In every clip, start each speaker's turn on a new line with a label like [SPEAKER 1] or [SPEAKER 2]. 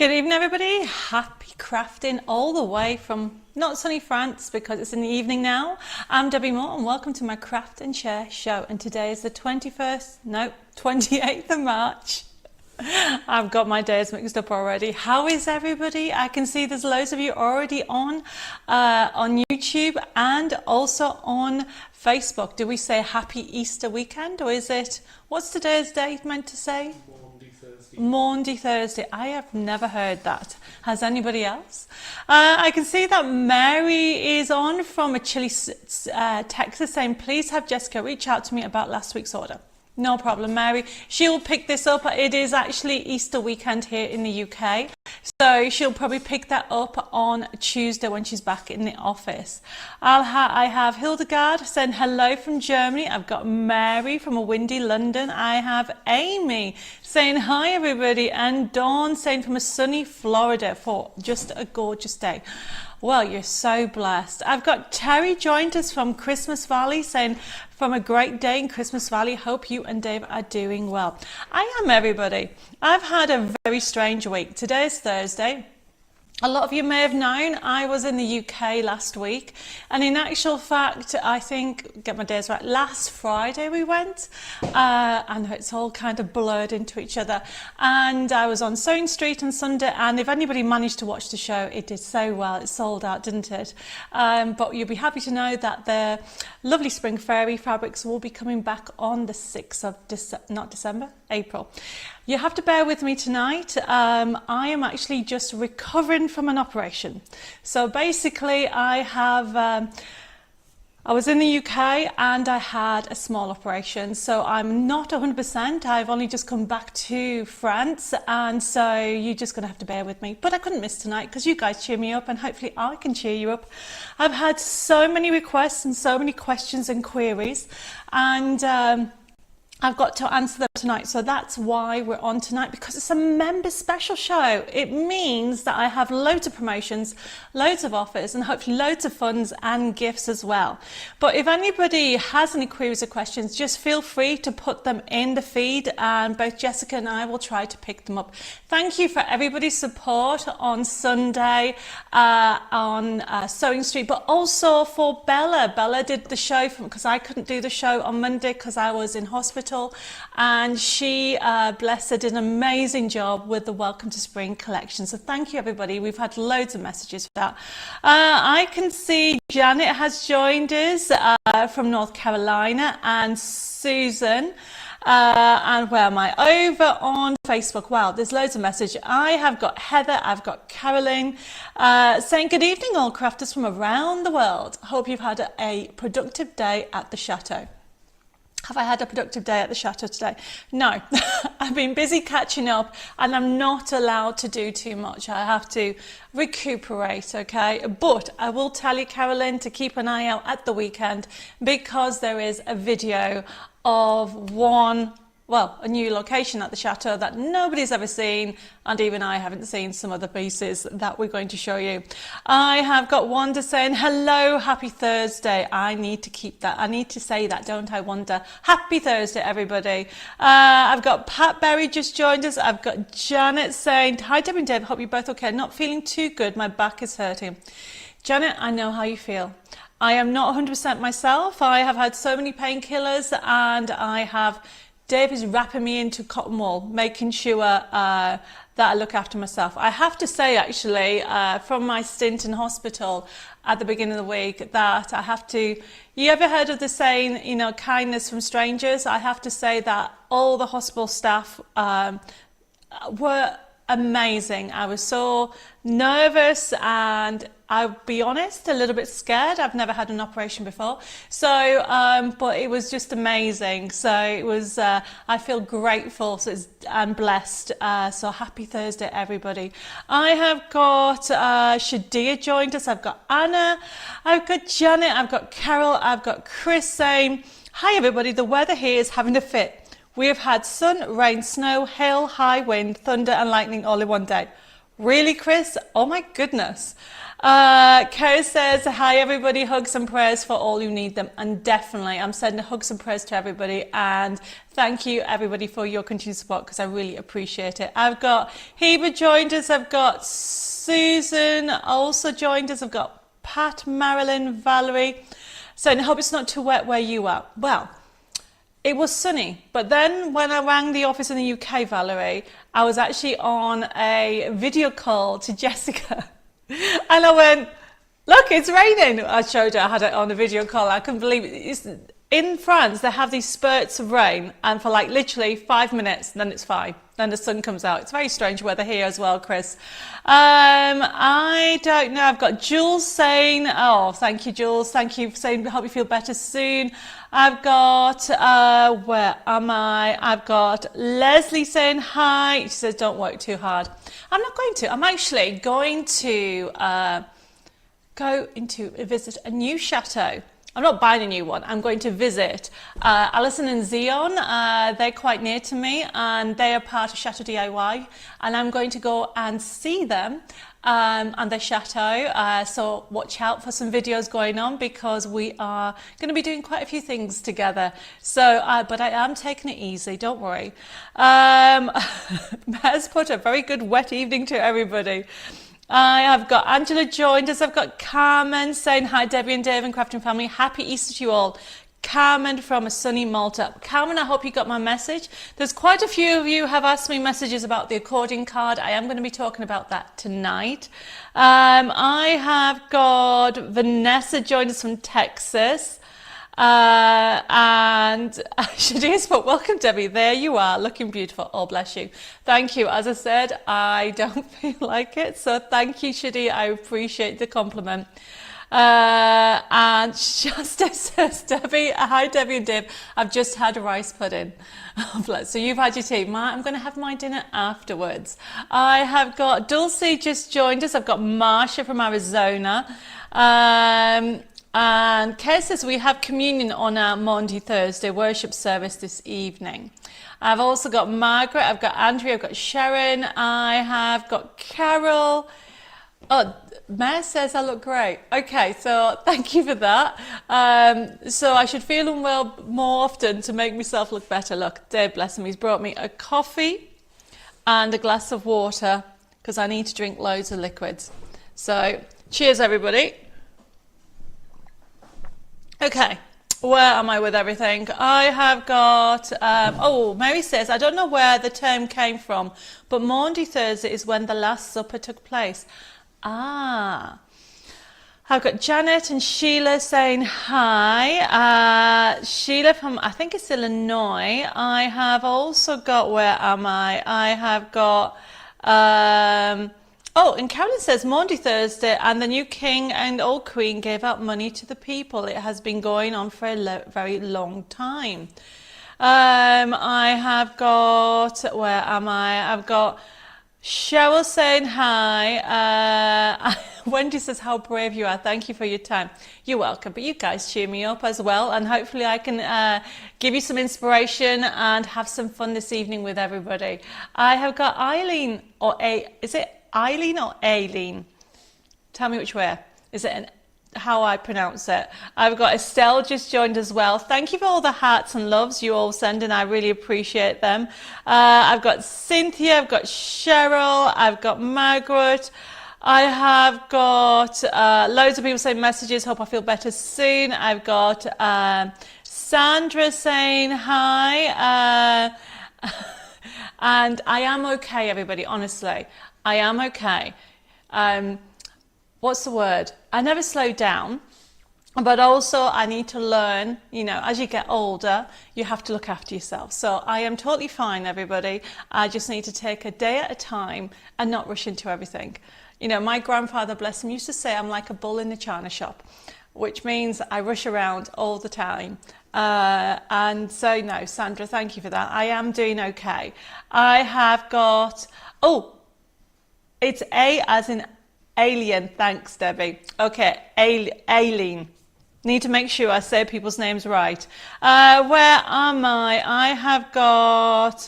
[SPEAKER 1] Good evening, everybody. Happy crafting all the way from not sunny France because it's in the evening now. I'm Debbie Moore and welcome to my Craft and Share show. And today is the 28th of March. I've got my days mixed up already. How is everybody? I can see there's loads of you already on YouTube and also on Facebook. Do we say happy Easter weekend or is it, what's today's date meant to say? Maundy Thursday. I have never heard that. Has anybody else? I can see that Mary is on from a chilly Texas saying, please have Jessica reach out to me about last week's order. No problem, Mary. She'll pick this up. It is actually Easter weekend here in the UK. So she'll probably pick that up on Tuesday when she's back in the office. I have Hildegard saying hello from Germany. I've got Mary from a windy London. I have Amy saying hi everybody. And Dawn saying from a sunny Florida for just a gorgeous day. Well, you're so blessed. I've got Terry joined us from Christmas Valley saying, from a great day in Christmas Valley, hope you and Dave are doing well. I am, everybody. I've had a very strange week. Today is Thursday. A lot of you may have known I was in the UK last week, and in actual fact, I think, get my days right, last Friday we went. I know it's all kind of blurred into each other, and I was on Sewing Street on Sunday, and if anybody managed to watch the show, it did so well. It sold out, didn't it? But you'll be happy to know that the lovely Spring Fairy fabrics will be coming back on the 6th of April. You have to bear with me tonight. I am actually just recovering from an operation. So basically I was in the UK and I had a small operation. So I'm not 100%. I've only just come back to France. And so you're just going to have to bear with me. But I couldn't miss tonight because you guys cheer me up and hopefully I can cheer you up. I've had so many requests and so many questions and queries. And I've got to answer them tonight, so that's why we're on tonight, because it's a member special show. It means that I have loads of promotions, loads of offers, and hopefully loads of funds and gifts as well. But if anybody has any queries or questions, just feel free to put them in the feed, and both Jessica and I will try to pick them up. Thank you for everybody's support on Sunday on Sewing Street, but also for Bella. Bella did the show because I couldn't do the show on Monday because I was in hospital. And she, bless her, did an amazing job with the Welcome to Spring collection. So thank you, everybody. We've had loads of messages for that. I can see Janet has joined us from North Carolina, and Susan. And where am I? Over on Facebook. Wow, there's loads of messages. I have got Heather, I've got Caroline saying good evening, all crafters from around the world. Hope you've had a productive day at the chateau. Have I had a productive day at the chateau today? No, I've been busy catching up and I'm not allowed to do too much. I have to recuperate, okay? But I will tell you, Carolyn, to keep an eye out at the weekend because there is a video of a new location at the chateau that nobody's ever seen, and even I haven't seen some of the pieces that we're going to show you. I have got Wanda saying, hello, happy Thursday. I need to keep that. I need to say that, don't I, Wanda? Happy Thursday, everybody. I've got Pat Berry just joined us. I've got Janet saying, hi, Debbie and Dave. Hope you're both okay. Not feeling too good. My back is hurting. Janet, I know how you feel. I am not 100% myself. I have had so many painkillers and Dave is wrapping me into cotton wool, making sure that I look after myself. I have to say, actually, from my stint in hospital at the beginning of the week, that I have to, you ever heard of the saying, you know, kindness from strangers? I have to say that all the hospital staff were amazing. I was so nervous and I'll be honest, a little bit scared. I've never had an operation before. So, but it was just amazing. So it was, I feel grateful and blessed. So happy Thursday, everybody. I have got Shadia joined us. I've got Anna, I've got Janet, I've got Carol, I've got Chris saying, hi everybody, the weather here is having a fit. We have had sun, rain, snow, hail, high wind, thunder and lightning all in one day. Really, Chris? Oh my goodness. Kerry says, hi everybody, hugs and prayers for all who need them. And definitely, I'm sending hugs and prayers to everybody. And thank you everybody for your continued support because I really appreciate it. I've got Heba joined us. I've got Susan also joined us. I've got Pat, Marilyn, Valerie. So I hope it's not too wet where you are. Well, it was sunny, but then when I rang the office in the UK, Valerie, I was actually on a video call to Jessica and I went, look, it's raining. I showed her, I had it on a video call. I couldn't believe it. In France, they have these spurts of rain and for like literally 5 minutes, then it's fine. Then the sun comes out. It's very strange weather here as well, Chris. I don't know. I've got Jules saying, oh, thank you, Jules. Thank you for saying, hope you feel better soon. I've got, where am I? I've got Leslie saying hi. She says, don't work too hard. I'm not going to. I'm actually going to go into visit a new chateau. I'm not buying a new one. I'm going to visit Alison and Zion. They're quite near to me and they are part of Chateau DIY. And I'm going to go and see them and their chateau. So watch out for some videos going on because we are going to be doing quite a few things together. So, but I am taking it easy. Don't worry. Has put a very good wet evening to everybody. I have got Angela joined us. I've got Carmen saying hi, Debbie and Dave and Crafting Family. Happy Easter to you all. Carmen from a sunny Malta. Carmen, I hope you got my message. There's quite a few of you have asked me messages about the accordion card. I am going to be talking about that tonight. I have got Vanessa joined us from Texas. And Shadia's put, welcome Debbie, there you are, looking beautiful. Oh, bless you. Thank you. As I said, I don't feel like it. So thank you, Shadia. I appreciate the compliment. And Shasta says, Debbie, hi Debbie and Dave, I've just had a rice pudding. So you've had your tea. I'm going to have my dinner afterwards. I have got Dulcie just joined us. I've got Marsha from Arizona. And Kay says we have communion on our Maundy Thursday worship service this evening. I've also got Margaret, I've got Andrea, I've got Sharon, I have got Carol. Oh, Mare says I look great. Okay, so thank you for that. So I should feel unwell more often to make myself look better. Look, Dave, bless him, he's brought me a coffee and a glass of water because I need to drink loads of liquids. So cheers, everybody. Okay, where am I with everything? I have got, oh, Mary says, I don't know where the term came from, but Maundy Thursday is when the Last Supper took place. Ah, I've got Janet and Sheila saying hi. Sheila from, I think it's Illinois. I have also got, where am I? I have got, oh, and Carolyn says Maundy Thursday and the new king and old queen gave out money to the people. It has been going on for a very long time. I have got, where am I? I've got Cheryl saying hi. Wendy says how brave you are. Thank you for your time. You're welcome. But you guys cheer me up as well. And hopefully I can give you some inspiration and have some fun this evening with everybody. I have got Eileen, or is it Eileen or Aileen? Tell me which way. Is it how I pronounce it? I've got Estelle just joined as well. Thank you for all the hearts and loves you all send in. I really appreciate them. I've got Cynthia, I've got Cheryl, I've got Margaret. I have got loads of people saying messages, hope I feel better soon. I've got Sandra saying hi. And I am okay, everybody, honestly. I am okay. What's the word? I never slow down, but also I need to learn, you know, as you get older, you have to look after yourself. So I am totally fine, everybody. I just need to take a day at a time and not rush into everything. You know, my grandfather, bless him, used to say I'm like a bull in the china shop, which means I rush around all the time. And so, no, Sandra, thank you for that. I am doing okay. I have got, oh, it's A as in alien. Thanks, Debbie. Okay, Aileen. Need to make sure I say people's names right. Where am I? I have got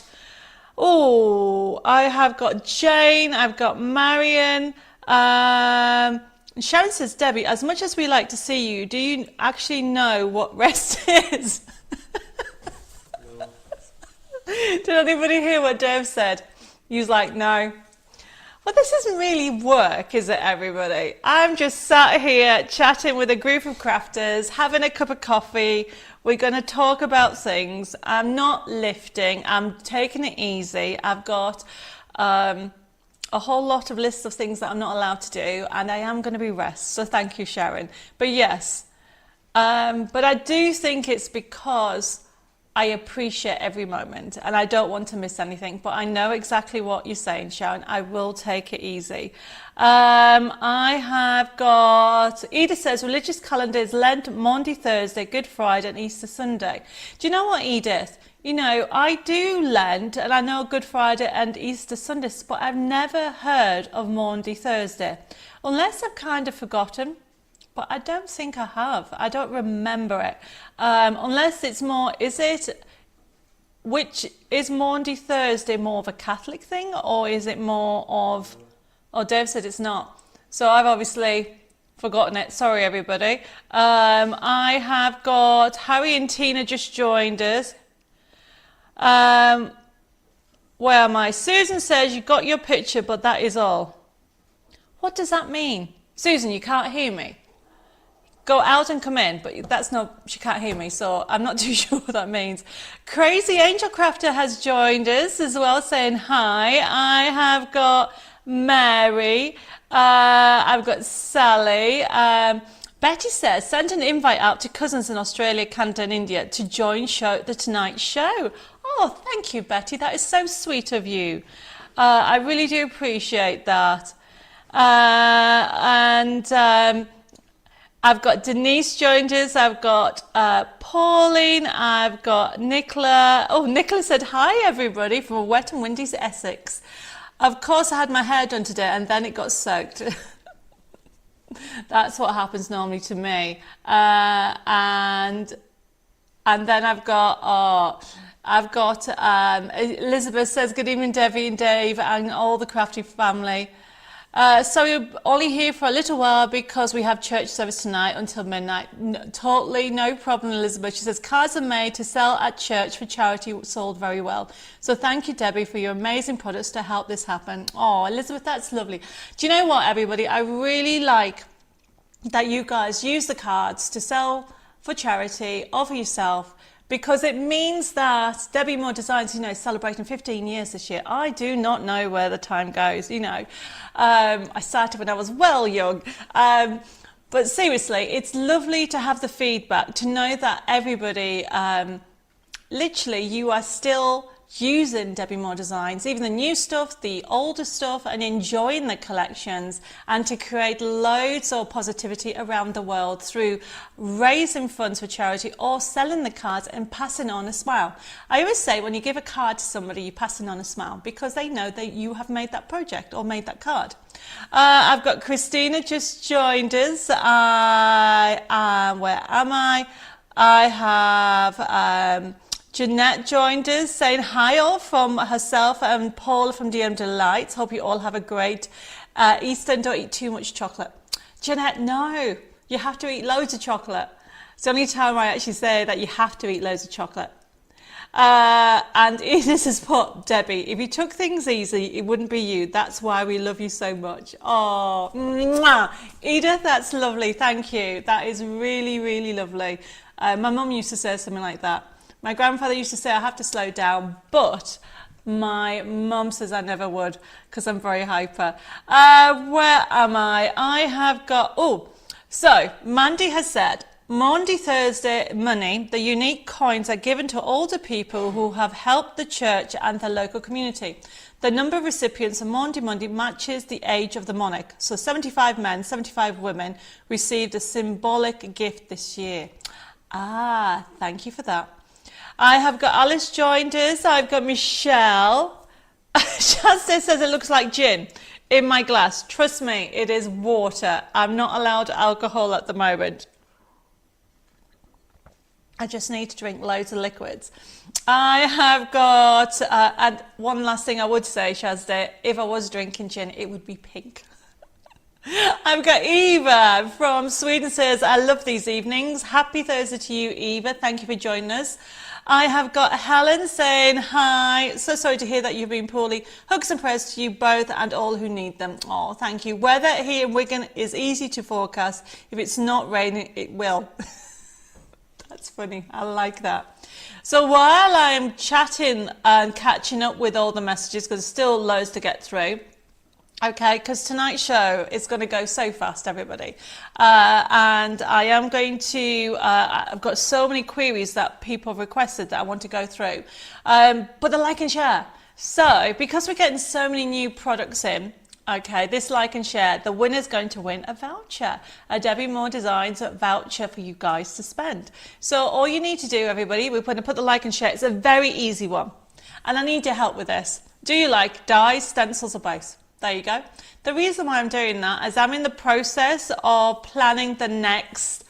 [SPEAKER 1] Oh, I have got Jane, I've got Marion. Sharon says, Debbie, as much as we like to see you, do you actually know what rest is?
[SPEAKER 2] No.
[SPEAKER 1] Did anybody hear what Dave said? He was like, no. Well, this isn't really work, is it, everybody? I'm just sat here chatting with a group of crafters, having a cup of coffee. We're going to talk about things. I'm not lifting. I'm taking it easy. I've got a whole lot of lists of things that I'm not allowed to do, and I am going to be rest. So thank you, Sharon. But yes, but I do think it's because I appreciate every moment and I don't want to miss anything, but I know exactly what you're saying, Sharon. I will take it easy. I have got, Edith says, religious calendar is Lent, Maundy Thursday, Good Friday and Easter Sunday. Do you know what, Edith? You know, I do Lent and I know Good Friday and Easter Sundays, but I've never heard of Maundy Thursday, unless I've kind of forgotten. But I don't think I have. I don't remember it. Unless it's more, which is Maundy Thursday more of a Catholic thing, or is it more of, oh, Dave said it's not. So I've obviously forgotten it. Sorry, everybody. I have got Harry and Tina just joined us. Where am I? Susan says you got your picture, but that is all. What does that mean? Susan, you can't hear me. Go out and come in, but that's not, she can't hear me, so I'm not too sure what that means. Crazy Angel Crafter has joined us as well, saying hi. I have got Mary, I've got Sally. Betty says, send an invite out to cousins in Australia, Canada and India to join the Tonight Show. Oh, thank you, Betty. That is so sweet of you. I really do appreciate that. I've got Denise joined us, I've got Pauline, I've got Nicola. Oh, Nicola said, hi everybody from a wet and windy Essex. Of course I had my hair done today and then it got soaked. That's what happens normally to me. And then I've got, Elizabeth says, good evening Debbie and Dave and all the Crafty family. So we're only here for a little while because we have church service tonight until midnight. Totally no problem, Elizabeth. She says, cards are made to sell at church for charity, sold very well. So thank you, Debbie, for your amazing products to help this happen. Oh, Elizabeth, that's lovely. Do you know what, everybody? I really like that you guys use the cards to sell for charity or for yourself, because it means that Debbie Moore Designs, you know, is celebrating 15 years this year. I do not know where the time goes, you know. I started when I was well young. But seriously, it's lovely to have the feedback, to know that everybody, literally, you are still using Debbie Moore Designs, even the new stuff, the older stuff, and enjoying the collections, and to create loads of positivity around the world through raising funds for charity or selling the cards and passing on a smile. I always say when you give a card to somebody, you're passing on a smile because they know that you have made that project or made that card. I've got Christina just joined us. Where am I? I have Jeanette joined us saying hi all from herself and Paula from DM Delights. Hope you all have a great Easter and don't eat too much chocolate. Jeanette, no, you have to eat loads of chocolate. It's the only time I actually say that you have to eat loads of chocolate. And Edith has put, Debbie, if you took things easy, it wouldn't be you. That's why we love you so much. Oh, mwah. Edith, that's lovely. Thank you. That is really, really lovely. My mum used to say something like that. My grandfather used to say I have to slow down, but my mum says I never would because I'm very hyper. Where am I? I have got, so Mandy has said, Maundy Thursday money, the unique coins are given to older people who have helped the church and the local community. The number of recipients on Maundy Monday matches the age of the monarch. So 75 men, 75 women received a symbolic gift this year. Ah, thank you for that. I have got Alice joined us. I've got Michelle. Shasta says it looks like gin in my glass. Trust me, it is water. I'm not allowed alcohol at the moment. I just need to drink loads of liquids. I have got, and one last thing I would say, Shazda, if I was drinking gin, it would be pink. I've got Eva from Sweden says, I love these evenings. Happy Thursday to you, Eva. Thank you for joining us. I have got Helen saying, hi. So sorry to hear that you've been poorly. Hugs and prayers to you both and all who need them. Oh, thank you. Weather here in Wigan is easy to forecast. If it's not raining, it will. That's funny. I like that. So while I'm chatting and catching up with all the messages, because there's still loads to get through, okay, because tonight's show is going to go so fast, everybody. And I am going to, I've got so many queries that people have requested that I want to go through. But the like and share. So, because we're getting so many new products in, okay, this like and share, the winner's going to win a voucher, a Debbi Moore Designs voucher for you guys to spend. So all you need to do, everybody, we're going to put the like and share. It's a very easy one. And I need your help with this. Do you like dies, stencils or both? There you go. The reason why I'm doing that is I'm in the process of planning the next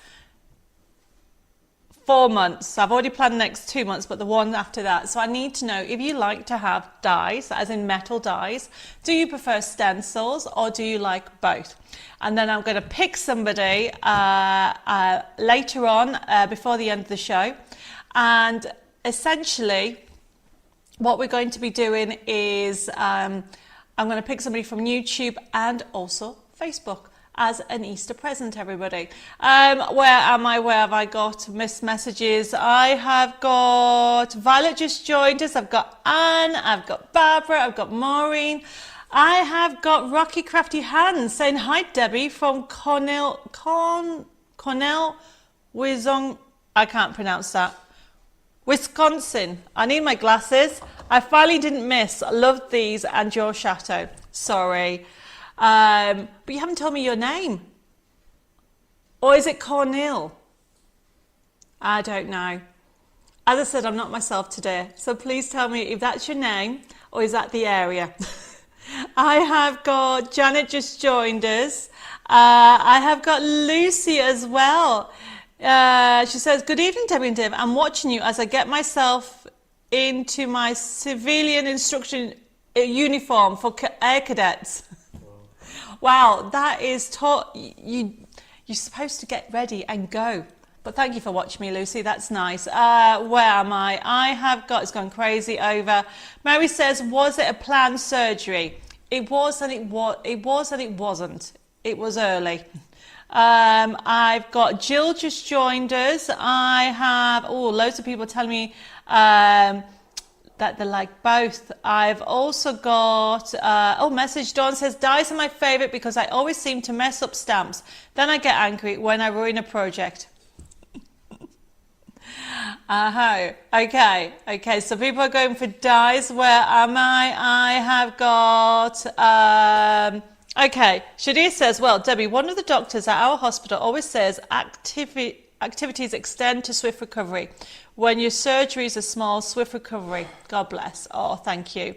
[SPEAKER 1] 4 months. I've already planned the next 2 months, but the one after that. So I need to know if you like to have dies, as in metal dies. Do you prefer stencils or do you like both? And then I'm going to pick somebody later on before the end of the show. And essentially what we're going to be doing is I'm going to pick somebody from YouTube and also Facebook as an Easter present, everybody. Where am I? Where have I got missed messages? I have got Violet just joined us. I've got Anne. I've got Barbara. I've got Maureen. I have got Rocky Crafty Hands saying hi, Debbie from Cornell, Wizong. I can't pronounce that. Wisconsin. I need my glasses. I finally didn't miss. I loved these and your chateau. Sorry. But you haven't told me your name. Or is it Cornell? I don't know. As I said, I'm not myself today. So please tell me if that's your name or is that the area. I have got Janet just joined us. I have got Lucy as well. She says, good evening, Debbie and Dave. I'm watching you as I get myself into my civilian instruction uniform for air cadets. Wow, that is you're supposed to get ready and go. But thank you for watching me, Lucy. That's nice. Where am I? I have got, it's gone crazy over. Mary says, was it a planned surgery? It was and it wasn't. It was early. I've got Jill just joined us. I have, loads of people telling me that they like both. I've also got, message Dawn says, dies are my favourite because I always seem to mess up stamps. Then I get angry when I ruin a project. Okay, so people are going for dies. Where am I? I have got, okay, Shadir says, well, Debbie, one of the doctors at our hospital always says activities extend to swift recovery. When your surgeries are small, swift recovery. God bless. Oh, thank you.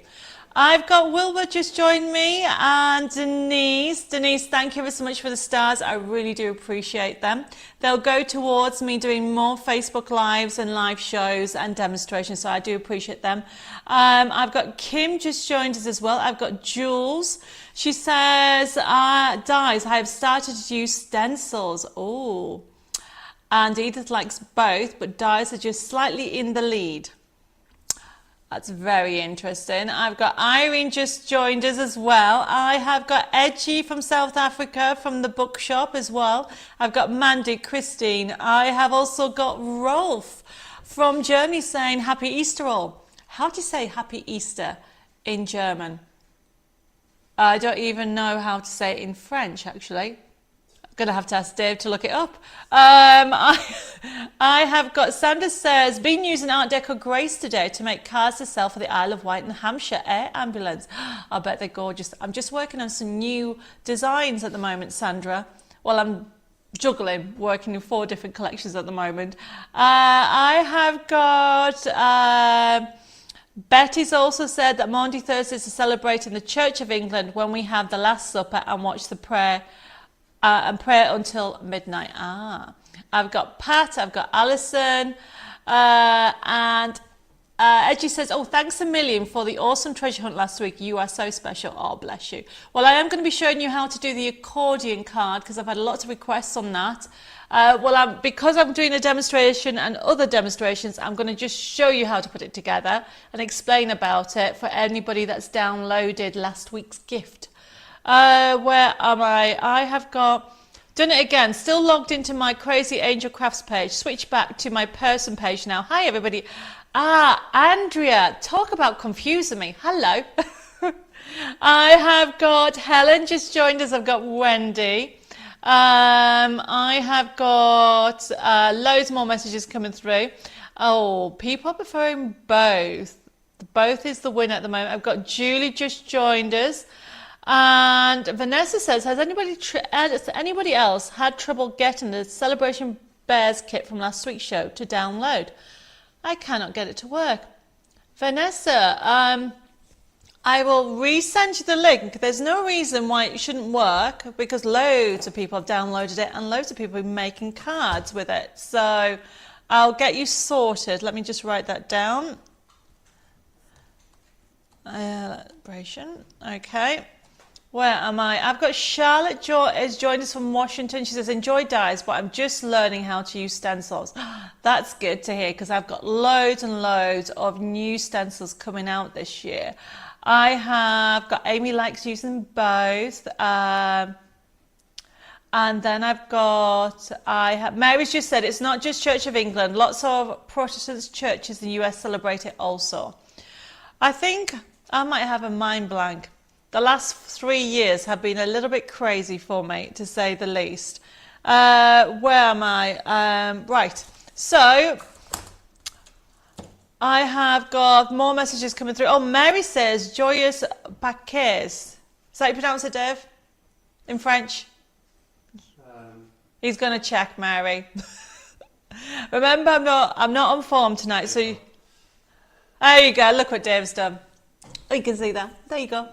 [SPEAKER 1] I've got Wilbur just joined me and Denise. Denise, thank you ever so much for the stars. I really do appreciate them. They'll go towards me doing more Facebook Lives and live shows and demonstrations, so I do appreciate them. I've got Kim just joined us as well. I've got Jules. She says, Dies, I have started to use stencils. Oh. And Edith likes both, but dies are just slightly in the lead. That's very interesting. I've got Irene just joined us as well. I have got Edgy from South Africa from the bookshop as well. I've got Mandy, Christine. I have also got Rolf from Germany saying Happy Easter all. How do you say Happy Easter in German? I don't even know how to say it in French, actually. Gonna have to ask Dave to look it up. I have got, Sandra says, been using Art Deco Grace today to make cars to sell for the Isle of Wight and Hampshire Air Ambulance. I bet they're gorgeous. I'm just working on some new designs at the moment, Sandra. Well, I'm juggling, working in 4 different collections at the moment. I have got, Betty's also said that Maundy Thursdays are celebrating the Church of England when we have the Last Supper and watch the prayer and prayer until midnight. I've got Pat, I've got Alison, and Edgy says, oh, thanks a million for the awesome treasure hunt last week. You are so special. Oh, bless you. Well, I am going to be showing you how to do the accordion card because I've had lots of requests on that. Because I'm doing a demonstration and other demonstrations, I'm going to just show you how to put it together and explain about it for anybody that's downloaded last week's gift. Where am I? I have done it again, still logged into my Crazy Angel Crafts page, switch back to my person page now. Hi, everybody. Andrea, talk about confusing me. Hello. I have got Helen just joined us. I've got Wendy. I have got loads more messages coming through. Oh, people are preferring both. Both is the win at the moment. I've got Julie just joined us. And Vanessa says, has anybody else had trouble getting the Celebration Bears kit from last week's show to download? I cannot get it to work. Vanessa, I will resend you the link. There's no reason why it shouldn't work because loads of people have downloaded it and loads of people have been making cards with it. So I'll get you sorted. Let me just write that down. Celebration. Okay. Where am I? I've got Charlotte has joined us from Washington. She says, enjoy dies, but I'm just learning how to use stencils. That's good to hear because I've got loads and loads of new stencils coming out this year. I have got Amy likes using both. And then Mary's just said, it's not just Church of England. Lots of Protestant churches in the US celebrate it also. I think I might have a mind blank. The last 3 years have been a little bit crazy for me, to say the least. Where am I? Right. So I have got more messages coming through. Oh, Mary says, joyeux Pâques. Is that how you pronounce it, Dev? In French? He's going to check, Mary. Remember, I'm not on form tonight, so there you go. Look what Dave's done. Oh, you can see that. There you go.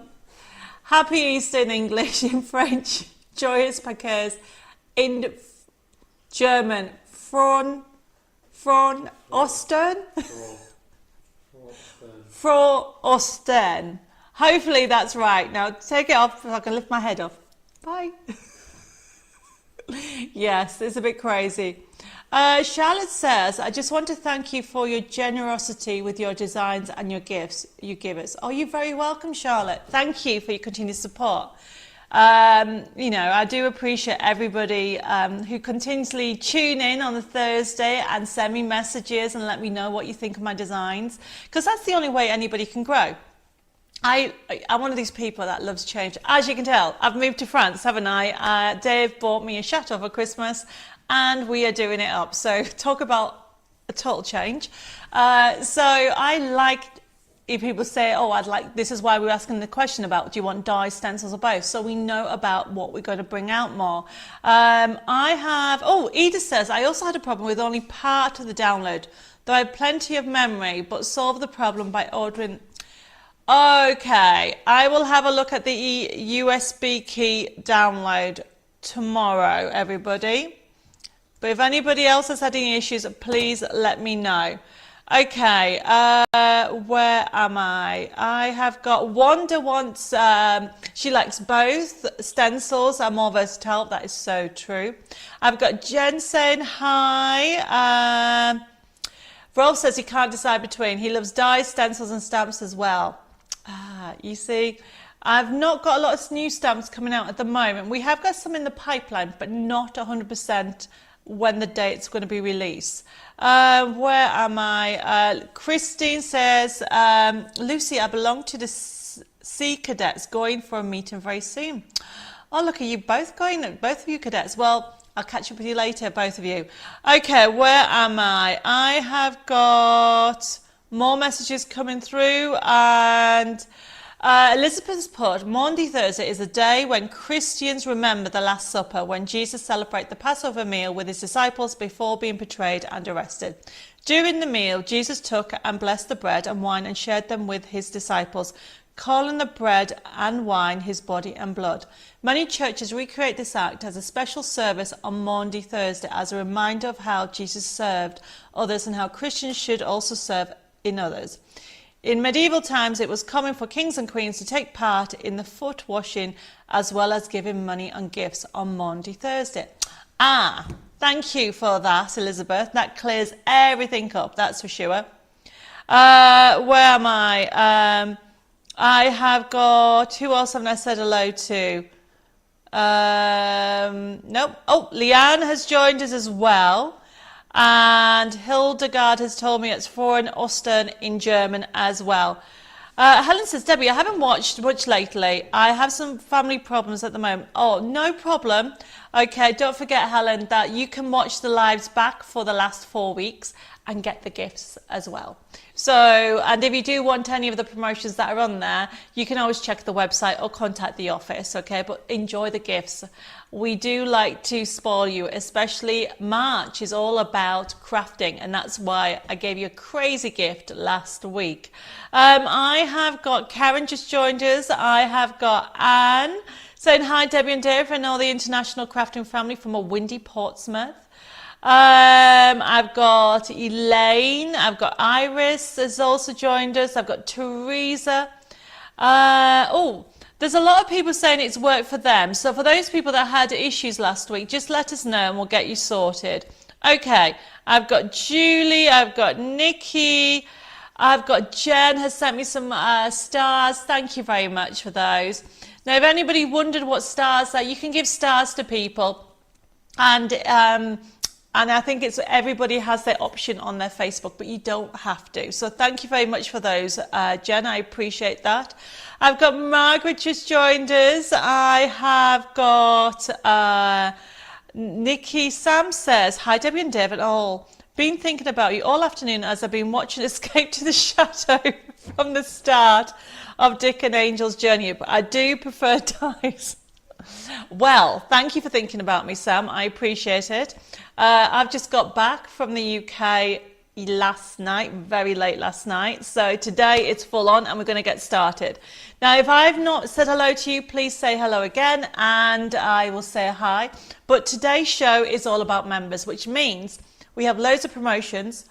[SPEAKER 1] Happy Easter in English, in French, joyeux Pâques, in German, Frohen Ostern? Frohe Ostern. Hopefully that's right. Now take it off so I can lift my head off. Bye. Yes, it's a bit crazy. Charlotte says, I just want to thank you for your generosity with your designs and your gifts you give us. Oh, you're very welcome, Charlotte. Thank you for your continued support. I do appreciate everybody who continuously tune in on the Thursday and send me messages and let me know what you think of my designs, because that's the only way anybody can grow. I'm one of these people that loves change. As you can tell, I've moved to France, haven't I? Dave bought me a chateau for Christmas and we are doing it up. So talk about a total change. So I like if people say, oh, this is why we're asking the question about, do you want dies, stencils or both? So we know about what we're going to bring out more. Edith says, I also had a problem with only part of the download, though I had plenty of memory, but solved the problem by ordering. Okay, I will have a look at the USB key download tomorrow, everybody. But if anybody else has had any issues, please let me know. Okay, where am I? I have got Wanda wants, she likes both stencils, are more versatile. That is so true. I've got Jen saying hi. Rolf says he can't decide between. He loves dies, stencils and stamps as well. You see, I've not got a lot of new stamps coming out at the moment. We have got some in the pipeline, but not 100% when the date's going to be released. Where am I? Christine says, Lucy, I belong to the Sea Cadets, going for a meeting very soon. Oh, look, are you both going? Both of you cadets? Well, I'll catch up with you later, both of you. Okay, where am I? I have got more messages coming through, and Elizabeth's put, Maundy Thursday is a day when Christians remember the Last Supper, when Jesus celebrated the Passover meal with his disciples before being betrayed and arrested. During the meal, Jesus took and blessed the bread and wine and shared them with his disciples. calling the bread and wine his body and blood. Many churches recreate this act as a special service on Maundy Thursday as a reminder of how Jesus served others and how Christians should also serve in others. In medieval times, it was common for kings and queens to take part in the foot washing as well as giving money and gifts on Maundy Thursday. Ah, thank you for that, Elizabeth. That clears everything up, that's for sure. Where am I? I have got, who else haven't I said hello to? Nope. Oh, Leanne has joined us as well. And Hildegard has told me it's Foreign Ostern in German as well. Helen says, Debbie, I haven't watched much lately. I have some family problems at the moment. Oh, no problem. Okay, don't forget, Helen, that you can watch the lives back for the last 4 weeks and get the gifts as well. So, and if you do want any of the promotions that are on there, you can always check the website or contact the office, okay? But enjoy the gifts. We do like to spoil you, especially March is all about crafting, and that's why I gave you a crazy gift last week. I have got Karen just joined us. I have got Anne saying hi, Debbie and Dave, and all the international crafting family from a windy Portsmouth. I've got Elaine, I've got Iris has also joined us, I've got Teresa. There's a lot of people saying it's worked for them. So for those people that had issues last week, just let us know and we'll get you sorted. Okay, I've got Julie, I've got Nikki, I've got Jen has sent me some stars. Thank you very much for those. Now, if anybody wondered what stars are, you can give stars to people. And I think it's everybody has their option on their Facebook, but you don't have to. So thank you very much for those, Jen. I appreciate that. I've got Margaret just joined us. I have got Nikki. Sam says, hi, Debbie and David. Oh, been thinking about you all afternoon as I've been watching Escape to the Shadow from the start of Dick and Angel's journey, but I do prefer dice. Well, thank you for thinking about me, Sam. I appreciate it. I've just got back from the UK last night, very late last night. So today it's full on and we're going to get started. Now, if I've not said hello to you, please say hello again and I will say hi. But today's show is all about members, which means we have loads of promotions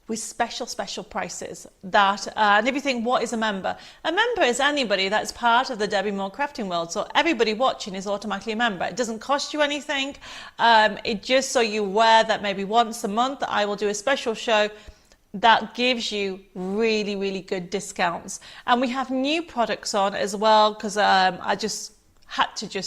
[SPEAKER 1] with special prices that, and if you think, what is a member? A member is anybody that's part of the Debbie Moore crafting world. So everybody watching is automatically a member. It doesn't cost you anything. It just so you're aware that maybe once a month I will do a special show that gives you really good discounts. And we have new products on as well because I just had to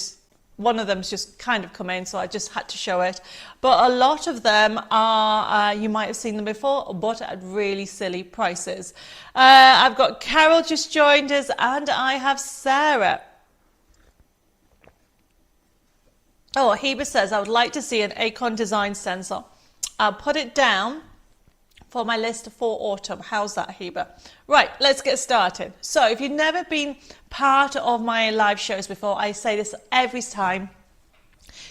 [SPEAKER 1] one of them's just kind of come in, so I just had to show it. But a lot of them are, you might have seen them before, but at really silly prices. I've got Carol just joined us, and I have Sarah. Oh, Heba says, I would like to see an Accordion design stencil. I'll put it down for my list for autumn. How's that, Heba? Right, let's get started. So if you've never been part of my live shows before, I say this every time.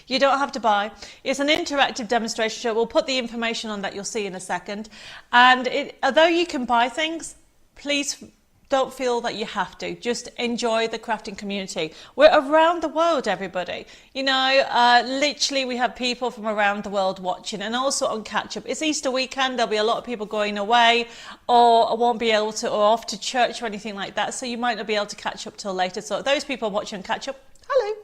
[SPEAKER 1] You don't have to buy. It's an interactive demonstration show. We'll put the information on that you'll see in a second. And although you can buy things, please don't feel that you have to. Just enjoy the crafting community. We're around the world, everybody. You know, literally we have people from around the world watching, and also on catch up. It's Easter weekend. There'll be a lot of people going away or won't be able to, or off to church or anything like that. So you might not be able to catch up till later. So those people watching on catch up, hello.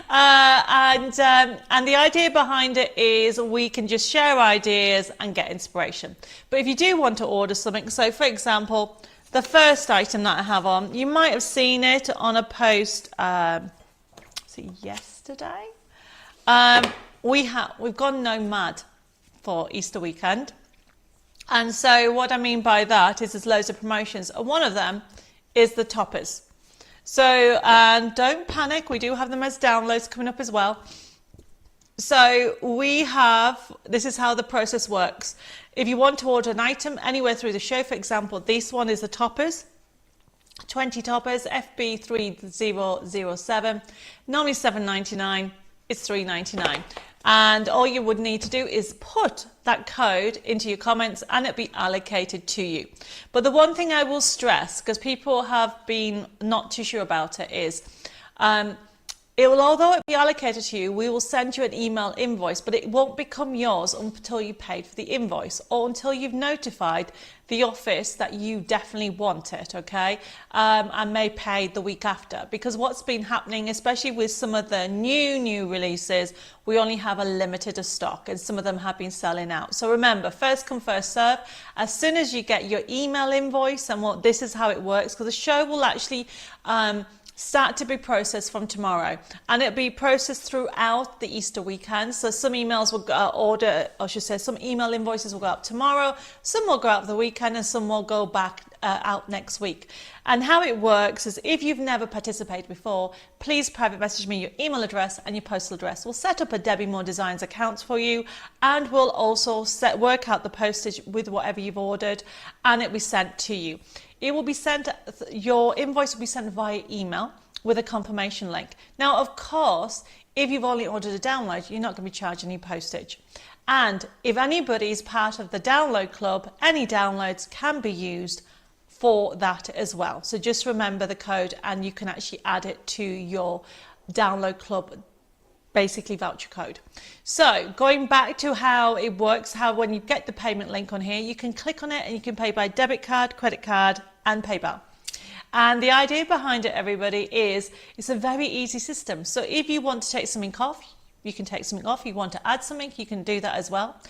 [SPEAKER 1] And the idea behind it is we can just share ideas and get inspiration. But if you do want to order something, so for example, the first item that I have on, you might have seen it on a post, yesterday. We've gone Gnome mad for Easter weekend. And so what I mean by that is there's loads of promotions. And one of them is the toppers. So don't panic, we do have them as downloads coming up as well. So this is how the process works. If you want to order an item anywhere through the show, for example, this one is the toppers, 20 toppers, FB3007, normally $7.99, it's $3.99. And all you would need to do is put that code into your comments and it'll be allocated to you. But the one thing I will stress, because people have been not too sure about it, is although it be allocated to you, we will send you an email invoice, but it won't become yours until you paid for the invoice or until you've notified the office that you definitely want it, okay? And may pay the week after. Because what's been happening, especially with some of the new releases, we only have a limited of stock and some of them have been selling out. So remember, first come, first serve. As soon as you get your email invoice, and this is how it works, because the show will actually start to be processed from tomorrow, and it'll be processed throughout the Easter weekend. So some emails will some email invoices will go out tomorrow, some will go out the weekend, and some will go back out next week. And how it works is, if you've never participated before, please private message me your email address and your postal address. We'll set up a Debbi More Designs account for you, and we'll also work out the postage with whatever you've ordered, and it'll be sent to you. It will be sent, your invoice will be sent via email with a confirmation link. Now, of course, if you've only ordered a download, you're not going to be charged any postage. And if anybody is part of the download club, any downloads can be used for that as well. So just remember the code and you can actually add it to your download club, basically voucher code. So going back to how it works, how when you get the payment link on here, you can click on it and you can pay by debit card, credit card and PayPal. And the idea behind it, everybody, is it's a very easy system. So if you want to take something off, you can take something off. You want to add something, you can do that as well.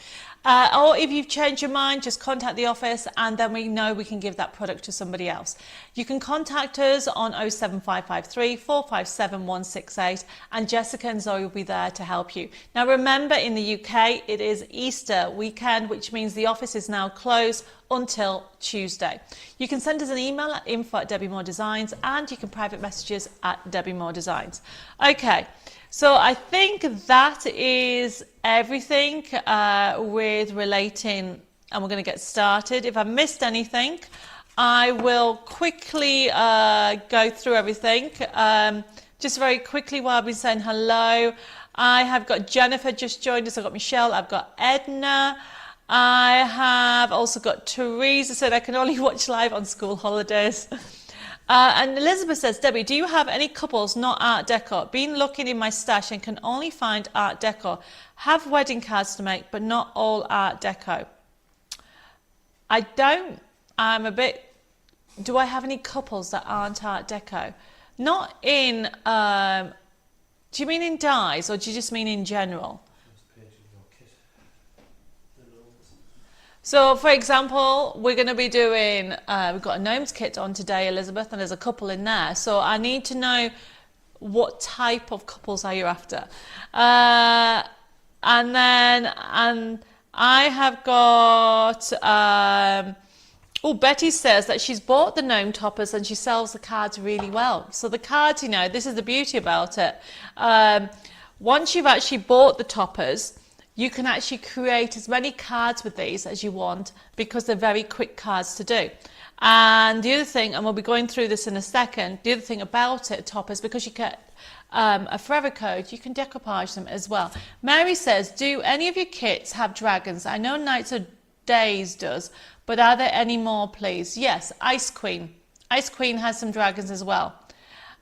[SPEAKER 1] Or if you've changed your mind, just contact the office and then we know we can give that product to somebody else. You can contact us on 07553 457 168 and Jessica and Zoe will be there to help you. Now remember, in the UK it is Easter weekend, which means the office is now closed until Tuesday. You can send us an email at info@Debbi More Designs and you can private messages at Debbi More Designs. Okay. So I think that is everything with relating, and we're going to get started. If I missed anything, I will quickly go through everything. Just very quickly while I've been saying hello, I have got Jennifer just joined us, I've got Michelle, I've got Edna, I have also got Teresa said I can only watch live on school holidays. And Elizabeth says, Debbie, do you have any couples not Art Deco? Been looking in my stash and can only find Art Deco. Have wedding cards to make, but not all Art Deco. I don't. I'm a bit. Do I have any couples that aren't Art Deco? Not in. Do you mean in dies, or do you just mean in general? So, for example, we're going to be doing, we've got a Gnomes kit on today, Elizabeth, and there's a couple in there. So I need to know what type of couples are you after. And I have got, Betty says that she's bought the Gnome toppers and she sells the cards really well. So the cards, you know, this is the beauty about it. Once you've actually bought the toppers, you can actually create as many cards with these as you want because they're very quick cards to do. And the other thing, and we'll be going through this in a second, the other thing about it, toppers, because you get a forever code, you can decoupage them as well. Mary says, do any of your kits have dragons? I know Knights of Days does, but are there any more, please? Yes, Ice Queen. Ice Queen has some dragons as well.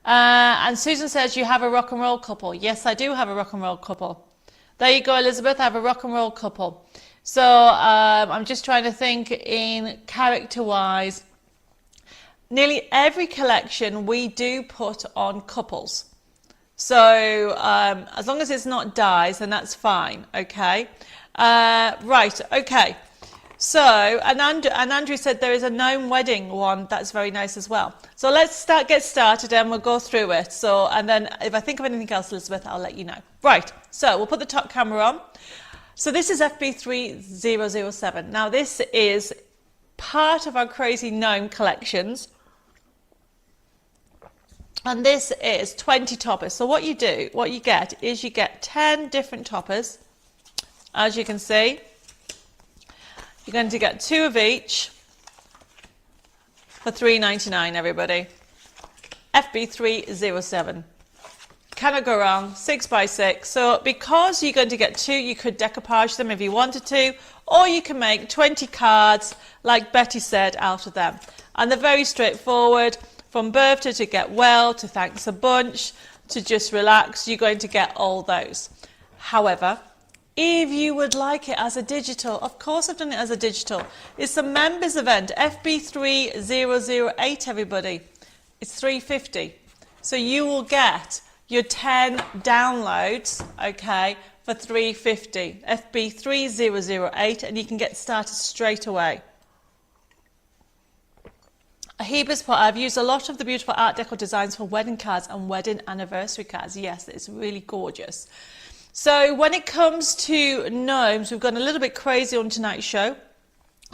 [SPEAKER 1] And Susan says, you have a rock and roll couple. Yes, I do have a rock and roll couple. There you go, Elizabeth. I have a rock and roll couple. So I'm just trying to think in character-wise. Nearly every collection we do put on couples. So as long as it's not dies, then that's fine. Okay. Right. Okay. So, and Andrew said there is a gnome wedding one that's very nice as well. So let's get started and we'll go through it. So, and then if I think of anything else, Elizabeth, I'll let you know. Right, so we'll put the top camera on. So this is FB3007. Now this is part of our crazy gnome collections. And this is 20 toppers. So what you get is you get 10 different toppers, as you can see. You're going to get 2 of each for $3.99, everybody. FB307. Cannot go wrong, 6 by 6. So because you're going to get 2, you could decoupage them if you wanted to, or you can make 20 cards, like Betty said, out of them. And they're very straightforward. From birthday to get well, to thanks a bunch, to just relax, you're going to get all those. However, if you would like it as a digital, of course I've done it as a digital. It's a members event, FB3008, everybody. It's $350. So you will get your 10 downloads, okay, for $350, FB3008, and you can get started straight away. A Heber's pot. I've used a lot of the beautiful Art Deco designs for wedding cards and wedding anniversary cards. Yes, it's really gorgeous. So when it comes to gnomes, we've gone a little bit crazy on tonight's show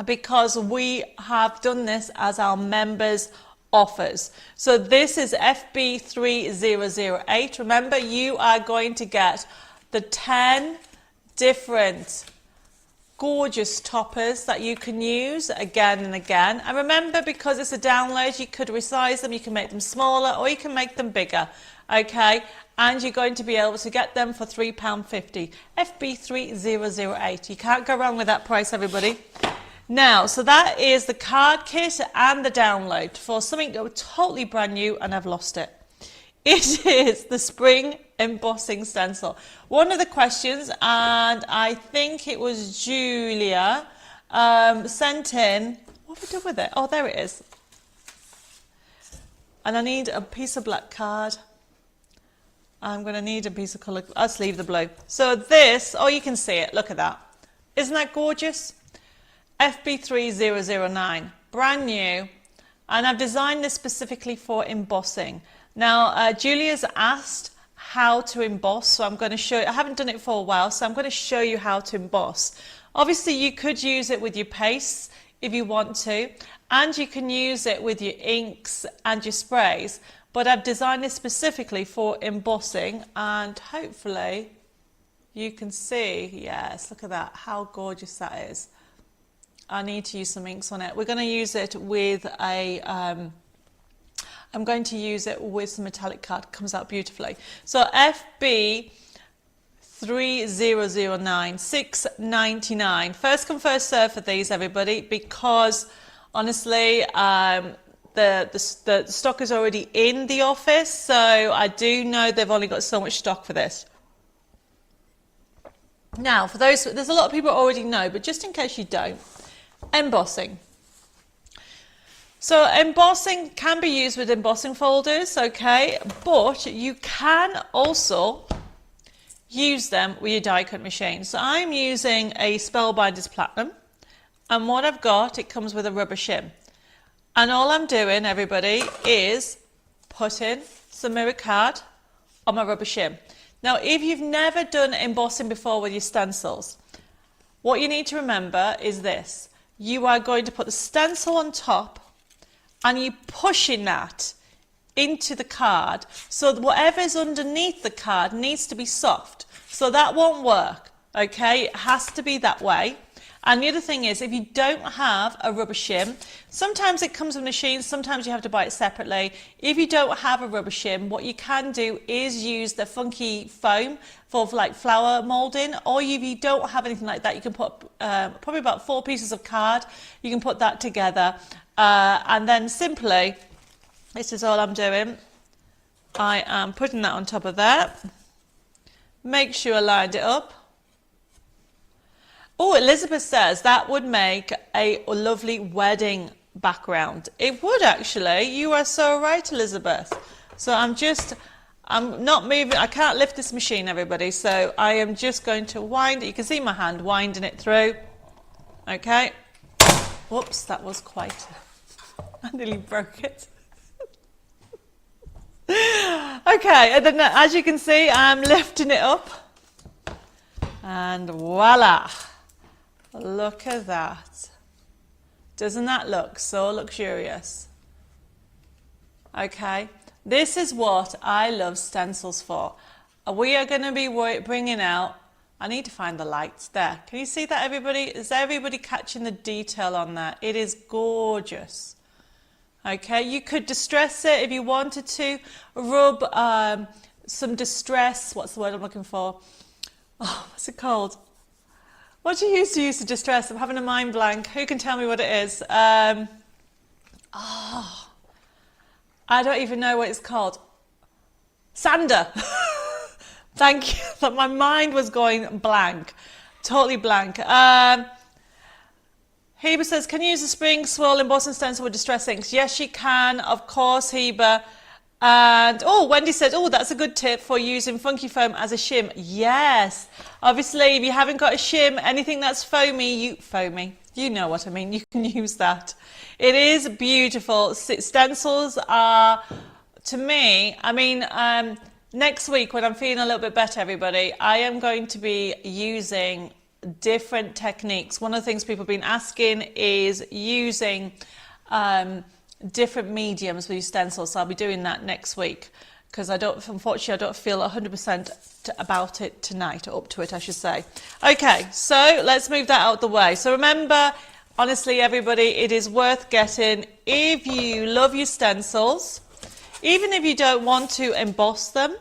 [SPEAKER 1] because we have done this as our members offers. So this is FB3008. Remember, you are going to get the 10 different gorgeous toppers that you can use again and again. And remember, because it's a download, you could resize them, you can make them smaller or you can make them bigger, okay? And you're going to be able to get them for £3.50. FB3008. You can't go wrong with that price, everybody. Now, so that is the card kit and the download for something that was totally brand new and I've lost it. It is the spring embossing stencil. One of the questions, and I think it was Julia, sent in, what have I done with it? Oh, there it is. And I need a piece of black card. I'm going to need a piece of colour. Let's leave the blue. So this, oh, you can see it. Look at that. Isn't that gorgeous? FB3009, brand new, and I've designed this specifically for embossing. Now, Julia's asked how to emboss, so I'm going to show you. I haven't done it for a while, so I'm going to show you how to emboss. Obviously, you could use it with your pastes if you want to, and you can use it with your inks and your sprays, but I've designed this specifically for embossing, and hopefully you can see, yes, look at that, how gorgeous that is. I need to use some inks on it. We're going to use it with a, I'm going to use it with some metallic card. It comes out beautifully. So FB3009, $6.99. First come, first serve for these, everybody, because honestly, the stock is already in the office, so I do know they've only got so much stock for this. Now, for those, there's a lot of people already know, but just in case you don't, embossing. So embossing can be used with embossing folders, okay, but you can also use them with your die cut machine. So I'm using a Spellbinders Platinum, and what I've got, it comes with a rubber shim. And all I'm doing, everybody, is putting some mirror card on my rubber shim. Now, if you've never done embossing before with your stencils, what you need to remember is this. You are going to put the stencil on top and you're pushing that into the card, so that whatever's underneath the card needs to be soft. So that won't work, okay? It has to be that way. And the other thing is, if you don't have a rubber shim, sometimes it comes with machines, sometimes you have to buy it separately. If you don't have a rubber shim, what you can do is use the funky foam for like flower moulding, or if you don't have anything like that, you can put probably about 4 pieces of card, you can put that together, and then simply, this is all I'm doing, I am putting that on top of that, make sure I lined it up. Oh, Elizabeth says that would make a lovely wedding background. It would actually. You are so right, Elizabeth. So I'm not moving. I can't lift this machine, everybody. So I am just going to wind it. You can see my hand winding it through. Okay. Whoops, that was quite. I nearly broke it. Okay, and then as you can see, I'm lifting it up. And voila. Look at that. Doesn't that look so luxurious? Okay, this is what I love stencils for. We are going to be bringing out, I need to find the lights there. Can you see that, everybody? Is everybody catching the detail on that? It is gorgeous. Okay, you could distress it if you wanted to, rub some distress. What's the word I'm looking for? Oh, what's it called? What do you use to distress? I'm having a mind blank. Who can tell me what it is? I don't even know what it's called. Sander. Thank you. But my mind was going blank. Totally blank. Heba says, can you use a spring swirl embossing stencil with distress inks? Yes, you can. Of course, Heba. And, oh, Wendy said, oh, that's a good tip for using funky foam as a shim. Yes. Obviously, if you haven't got a shim, anything that's foamy, you know what I mean. You can use that. It is beautiful. Stencils are, to me, I mean, next week when I'm feeling a little bit better, everybody, I am going to be using different techniques. One of the things people have been asking is using different mediums with your stencils, so I'll be doing that next week because unfortunately I don't feel 100% about it tonight, or up to it I should say. Okay, so let's move that out the way. So remember, honestly everybody, it is worth getting if you love your stencils, even if you don't want to emboss them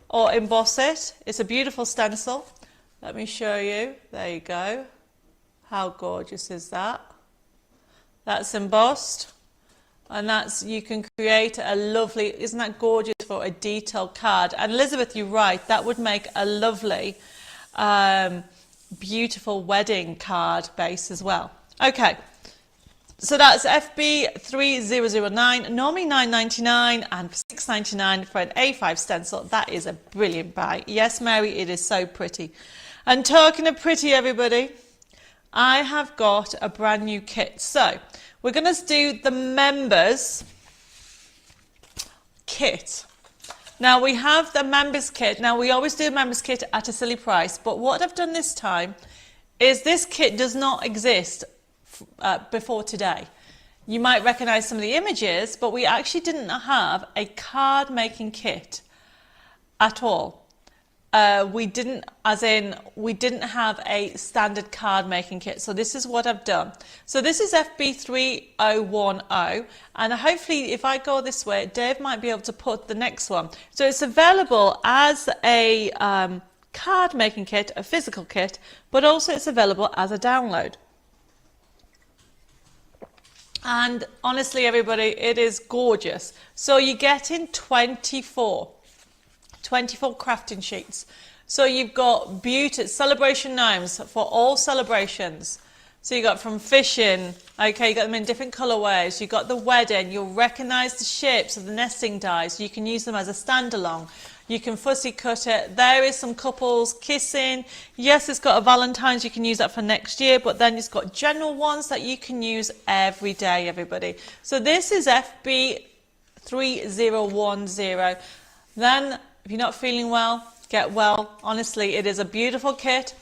[SPEAKER 1] or emboss it. It's a beautiful stencil. Let me show you. There you go. How gorgeous is that? That's embossed. And that's, you can create a lovely, isn't that gorgeous for a detailed card? And Elizabeth, you're right, that would make a lovely, beautiful wedding card base as well. Okay, so that's FB3009, normally $9.99 and $6.99 for an A5 stencil. That is a brilliant buy. Yes, Mary, it is so pretty. And talking of pretty, everybody, I have got a brand new kit. So we're going to do the members kit. Now we have the members kit. Now we always do a members kit at a silly price, but what I've done this time is this kit does not exist before today. You might recognize some of the images, but we actually didn't have a card making kit at all. We didn't have a standard card making kit. So this is what I've done. So this is FB3010, and hopefully if I go this way, Dave might be able to put the next one. So it's available as a card making kit, a physical kit, but also it's available as a download. And honestly, everybody, it is gorgeous. So you get in 24 crafting sheets. So you've got beauty, celebration gnomes for all celebrations. So you got from fishing, okay, you got them in different colorways. You got the wedding, you'll recognize the shapes of the nesting dies. You can use them as a standalone. You can fussy cut it. There is some couples kissing. Yes, it's got a Valentine's. You can use that for next year, but then it's got general ones that you can use every day, everybody. So this is FB3010. Then, if you're not feeling well, get well. Honestly, it is a beautiful kit.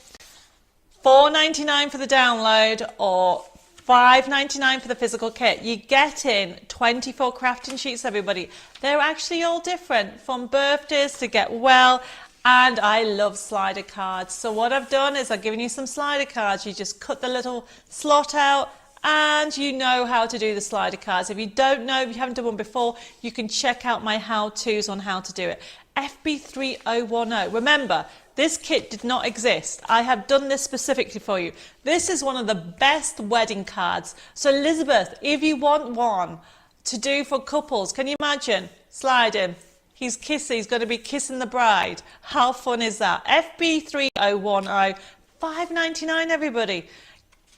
[SPEAKER 1] $4.99 for the download or $5.99 for the physical kit. You get in 24 crafting sheets, everybody. They're actually all different, from birthdays to get well, and I love slider cards. So what I've done is I've given you some slider cards. You just cut the little slot out, and you know how to do the slider cards. If you don't know, if you haven't done one before, you can check out my how-tos on how to do it. FB3010. Remember, this kit did not exist. I have done this specifically for you. This is one of the best wedding cards. So Elizabeth, if you want one to do for couples, can you imagine? Sliding. He's going to be kissing the bride. How fun is that? FB3010, $5.99, everybody.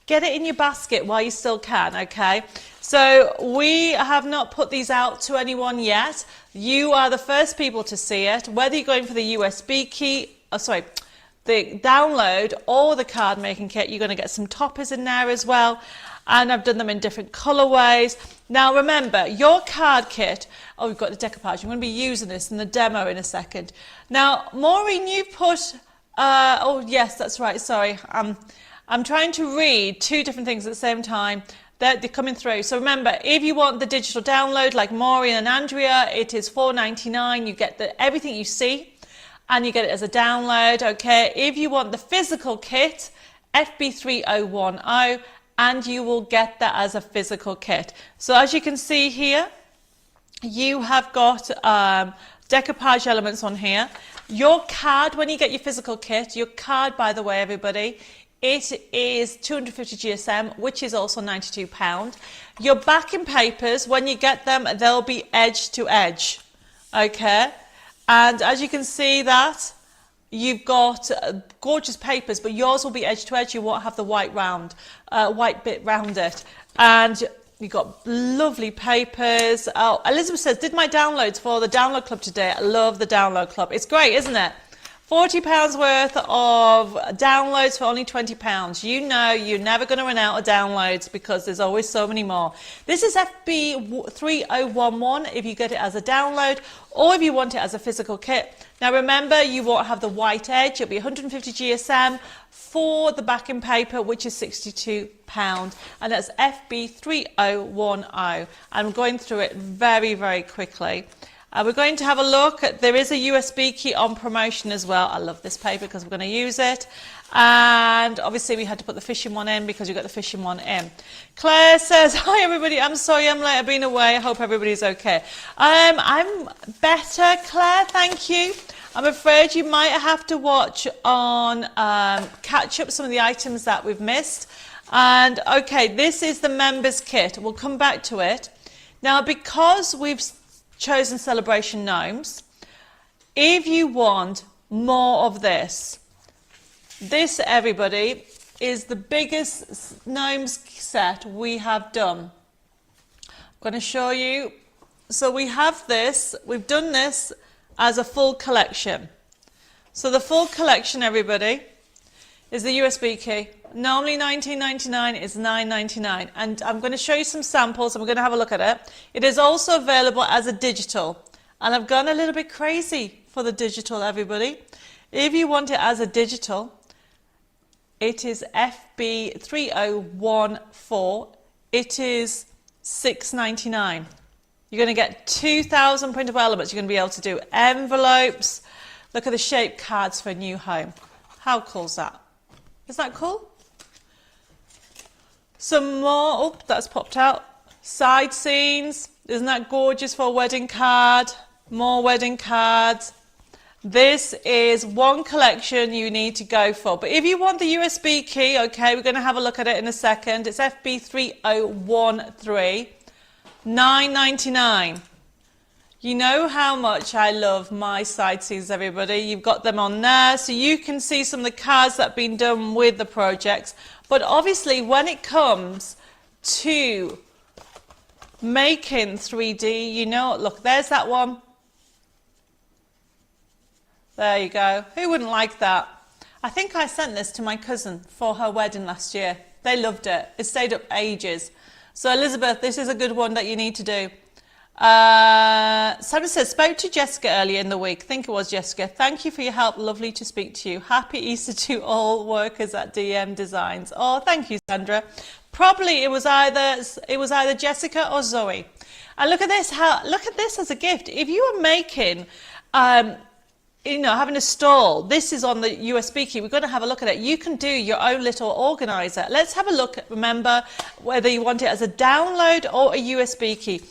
[SPEAKER 1] Get it in your basket while you still can, okay? So we have not put these out to anyone yet. You are the first people to see it. Whether you're going for the USB key, the download or the card making kit, you're going to get some toppers in there as well. And I've done them in different colorways. Now remember, your card kit, oh, we've got the decoupage. I'm going to be using this in the demo in a second. Now, Maureen, you put, oh yes, that's right, sorry. I'm trying to read two different things at the same time. They're coming through. So remember, if you want the digital download like Maureen and Andrea, it is $4.99. You get everything you see, and you get it as a download, okay? If you want the physical kit, FB3010, and you will get that as a physical kit. So as you can see here, you have got decoupage elements on here. Your card, when you get your physical kit, your card, by the way, everybody, it is 250 GSM, which is also £92. Your backing papers, when you get them, they'll be edge to edge, okay? And as you can see that, you've got gorgeous papers, but yours will be edge to edge. You won't have the white bit round it. And you've got lovely papers. Oh, Elizabeth says, did my downloads for the download club today. I love the download club. It's great, isn't it? £40 worth of downloads for only £20. You know you're never going to run out of downloads because there's always so many more. This is FB3011 if you get it as a download or if you want it as a physical kit. Now remember, you won't have the white edge. It'll be 150 GSM for the backing paper, which is £62. And that's FB3010. I'm going through it very, very quickly. We're going to have a look. There is a USB key on promotion as well. I love this paper because we're going to use it. And obviously we had to put the fishing one in because you got the fishing one in. Claire says, hi everybody, I'm sorry I'm late, I've been away. I hope everybody's okay. I'm better, Claire, thank you. I'm afraid you might have to watch on catch up some of the items that we've missed. And okay, this is the members kit. We'll come back to it. Now because we've chosen Celebration Gnomes, if you want more of this everybody is the biggest gnomes set we have done. I'm going to show you. So we have this, we've done this as a full collection. So the full collection, everybody, is the USB key. Normally $19.99, it's $9.99, and I'm going to show you some samples and we're going to have a look at it. It is also available as a digital, and I've gone a little bit crazy for the digital, everybody. If you want it as a digital, it is FB3014. It is $6.99. You're going to get 2,000 printable elements. You're going to be able to do envelopes. Look at the shaped cards for a new home. How cool is that? Isn't that cool? Some more, oh, that's popped out. Side scenes, isn't that gorgeous for a wedding card? More wedding cards. This is one collection you need to go for. But if you want the USB key, okay, we're going to have a look at it in a second. It's FB3013, $9.99. You know how much I love my side scenes, everybody. You've got them on there, so you can see some of the cards that have been done with the projects. But obviously, when it comes to making 3D, you know, look, there's that one. There you go. Who wouldn't like that? I think I sent this to my cousin for her wedding last year. They loved it. It stayed up ages. So Elizabeth, this is a good one that you need to do. Sandra says, spoke to Jessica earlier in the week. I think it was Jessica. Thank you for your help. Lovely to speak to you. Happy Easter to all workers at DM Designs. Oh, thank you, Sandra. Probably it was either Jessica or Zoe. And look at this. Look at this as a gift. If you are making, you know, having a stall, this is on the USB key. We're going to have a look at it. You can do your own little organizer. Let's have a look. Remember whether you want it as a download or a USB key.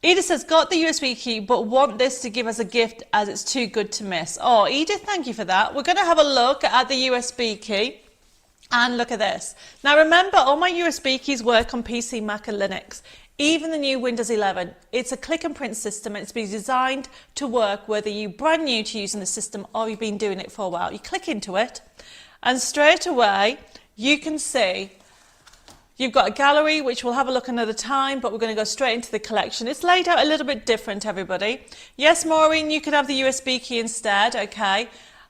[SPEAKER 1] Edith says, got the USB key, but want this to give as a gift as it's too good to miss. Oh, Edith, thank you for that. We're going to have a look at the USB key and look at this. Now remember, all my USB keys work on PC, Mac and Linux. Even the new Windows 11. It's a click and print system and it's been designed to work whether you're brand new to using the system or you've been doing it for a while. You click into it and straight away you can see you've got a gallery, which we'll have a look another time, but we're going to go straight into the collection. It's laid out a little bit different, everybody. Yes, Maureen, you could have the USB key instead, okay.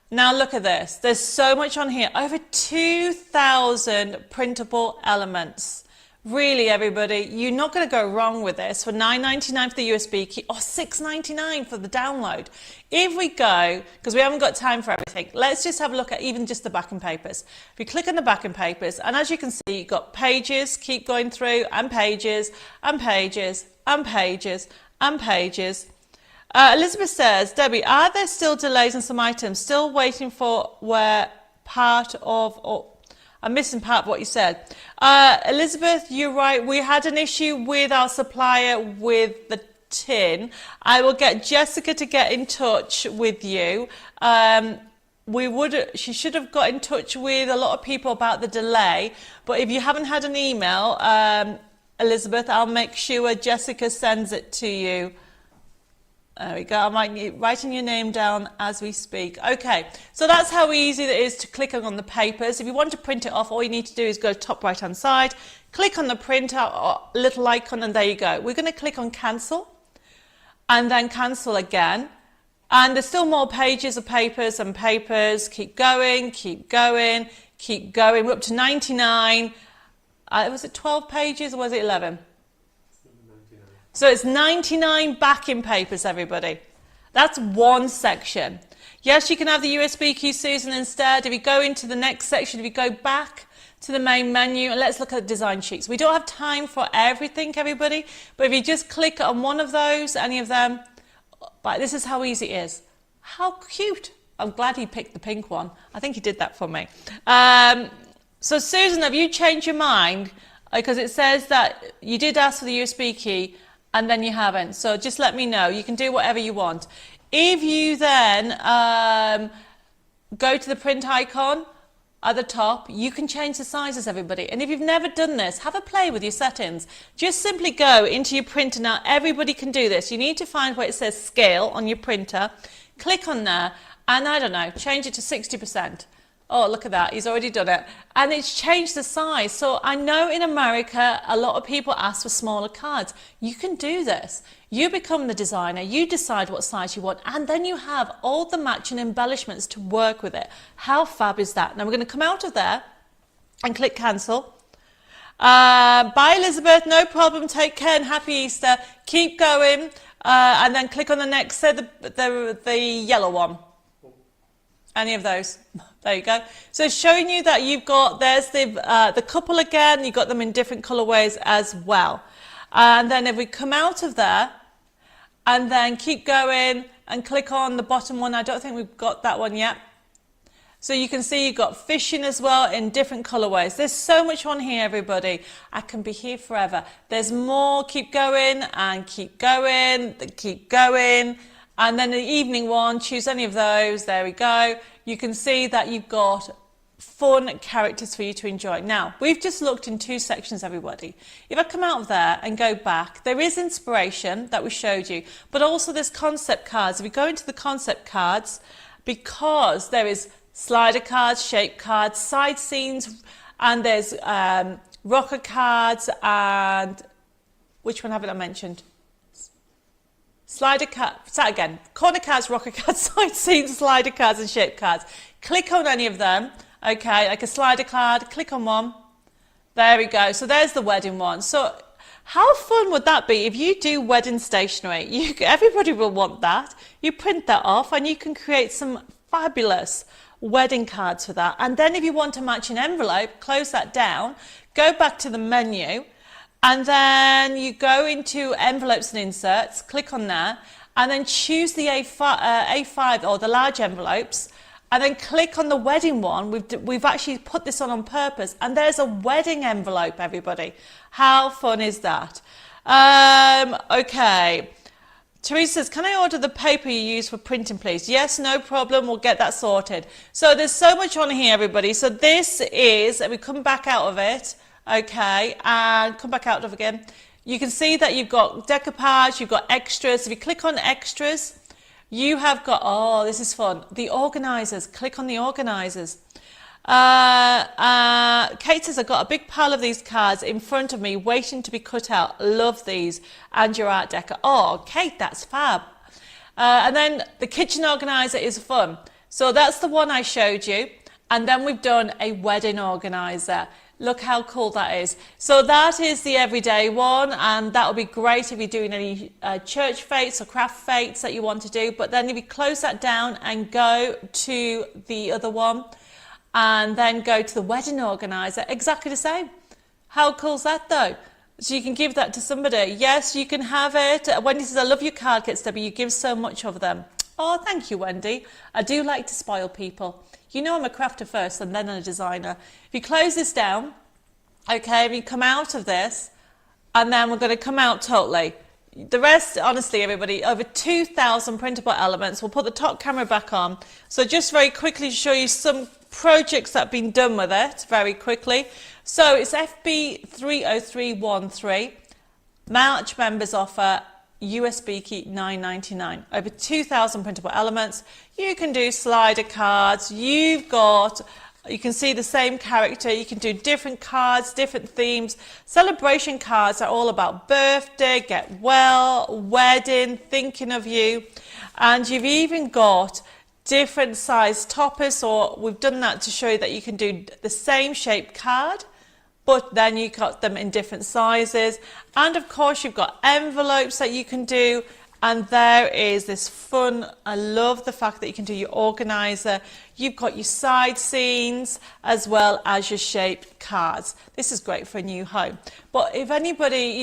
[SPEAKER 1] Now look at this. There's so much on here. Over 2,000 printable elements. Really, everybody, you're not going to go wrong with this for $9.99 for the USB key or $6.99 for the download. If we go, because we haven't got time for everything, let's just have a look at even just the backing papers. If you click on the backing papers, and as you can see, you've got pages, keep going through, and pages, and pages, and pages, and pages. Elizabeth says, Debbie, are there still delays on some items? Still waiting for where part of... Oh, I'm missing part of what you said. Elizabeth, you're right. We had an issue with our supplier with the tin. I will get Jessica to get in touch with you. She should have got in touch with a lot of people about the delay, but if you haven't had an email, Elizabeth, I'll make sure Jessica sends it to you. There we go. I'm writing your name down as we speak. Okay, so that's how easy it is to click on the papers. If you want to print it off, all you need to do is go to top right hand side, click on the printer little icon, and there you go. We're going to click on cancel and then cancel again. And there's still more pages of papers and papers. Keep going, keep going, keep going. We're up to 99. Was it 12 pages or was it 11? So it's 99 backing papers, everybody. That's one section. Yes, you can have the USB key, Susan, instead. If you go into the next section, if you go back to the main menu, and let's look at the design sheets. We don't have time for everything, everybody, but if you just click on one of those, any of them, but this is how easy it is. How cute. I'm glad he picked the pink one. I think he did that for me. So Susan, have you changed your mind? Because it says that you did ask for the USB key, and then you haven't. So just let me know. You can do whatever you want. If you then go to the print icon at the top, you can change the sizes, everybody. And if you've never done this, have a play with your settings. Just simply go into your printer. Now, everybody can do this. You need to find where it says scale on your printer. Click on there, and I don't know, change it to 60%. Oh, look at that. He's already done it. And it's changed the size. So I know in America, a lot of people ask for smaller cards. You can do this. You become the designer. You decide what size you want. And then you have all the matching embellishments to work with it. How fab is that? Now we're going to come out of there and click cancel. Bye, Elizabeth. No problem. Take care and happy Easter. Keep going. And then click on the next, say the yellow one. Any of those. There you go. So it's showing you that you've got, there's the couple again, you've got them in different colorways as well. And then if we come out of there and then keep going and click on the bottom one, I don't think we've got that one yet. So you can see you've got fishing as well in different colorways. There's so much on here, everybody. I can be here forever. There's more. Keep going and keep going, keep going. And then the evening one, choose any of those. There we go. You can see that you've got fun characters for you to enjoy. Now, we've just looked in two sections, everybody. If I come out of there and go back, there is inspiration that we showed you, but also there's concept cards. If we go into the concept cards, because there is slider cards, shape cards, side scenes, and there's rocker cards, and which one haven't I mentioned? Slider card, start again. Corner cards, rocker cards, side scenes, slider cards, and shape cards. Click on any of them. Okay, like a slider card, click on one. There we go. So there's the wedding one. So how fun would that be if you do wedding stationery? Everybody will want that. You print that off and you can create some fabulous wedding cards for that. And then if you want to match an envelope, close that down, go back to the menu, and then you go into envelopes and inserts, click on there, and then choose the A5 or the large envelopes, and then click on the wedding one. We've actually put this on purpose, and there's a wedding envelope, everybody. How fun is that? Okay. Teresa says, can I order the paper you use for printing, please? Yes, no problem. We'll get that sorted. So there's so much on here, everybody. So this is, we come back out of it. Okay, and come back out of again. You can see that you've got decoupage, you've got extras. If you click on extras, you have got, oh, this is fun, the organisers. Click on the organisers. Kate says, I've got a big pile of these cards in front of me waiting to be cut out. Love these. And your art deco. Oh, Kate, that's fab. And then the kitchen organiser is fun. So that's the one I showed you. And then we've done a wedding organiser. Look how cool that is. So that is the everyday one, and that will be great if you're doing any church fetes or craft fetes that you want to do. But then if you close that down and go to the other one, and then go to the wedding organiser, exactly the same. How cool is that though? So you can give that to somebody. Yes, you can have it. Wendy says, I love your card kits, Debbie. You give so much of them. Oh, thank you, Wendy. I do like to spoil people. You know I'm a crafter first and then a designer. If you close this down, okay, if you come out of this, and then we're going to come out totally. the rest, honestly, everybody, over 2,000 printable elements. We'll put the top camera back on. So just very quickly to show you some projects that have been done with it, very quickly. So it's FB30313, March members offer, USB key $9.99. Over 2,000 printable elements. You can do slider cards. You can see the same character. You can do different cards, different themes. Celebration cards are all about birthday, get well, wedding, thinking of you. And you've even got different size toppers, or we've done that to show you that you can do the same shape card, but then you got them in different sizes. And of course you've got envelopes that you can do, and there is this fun, I love the fact that you can do your organizer. You've got your side scenes as well as your shaped cards. This is great for a new home. But if anybody,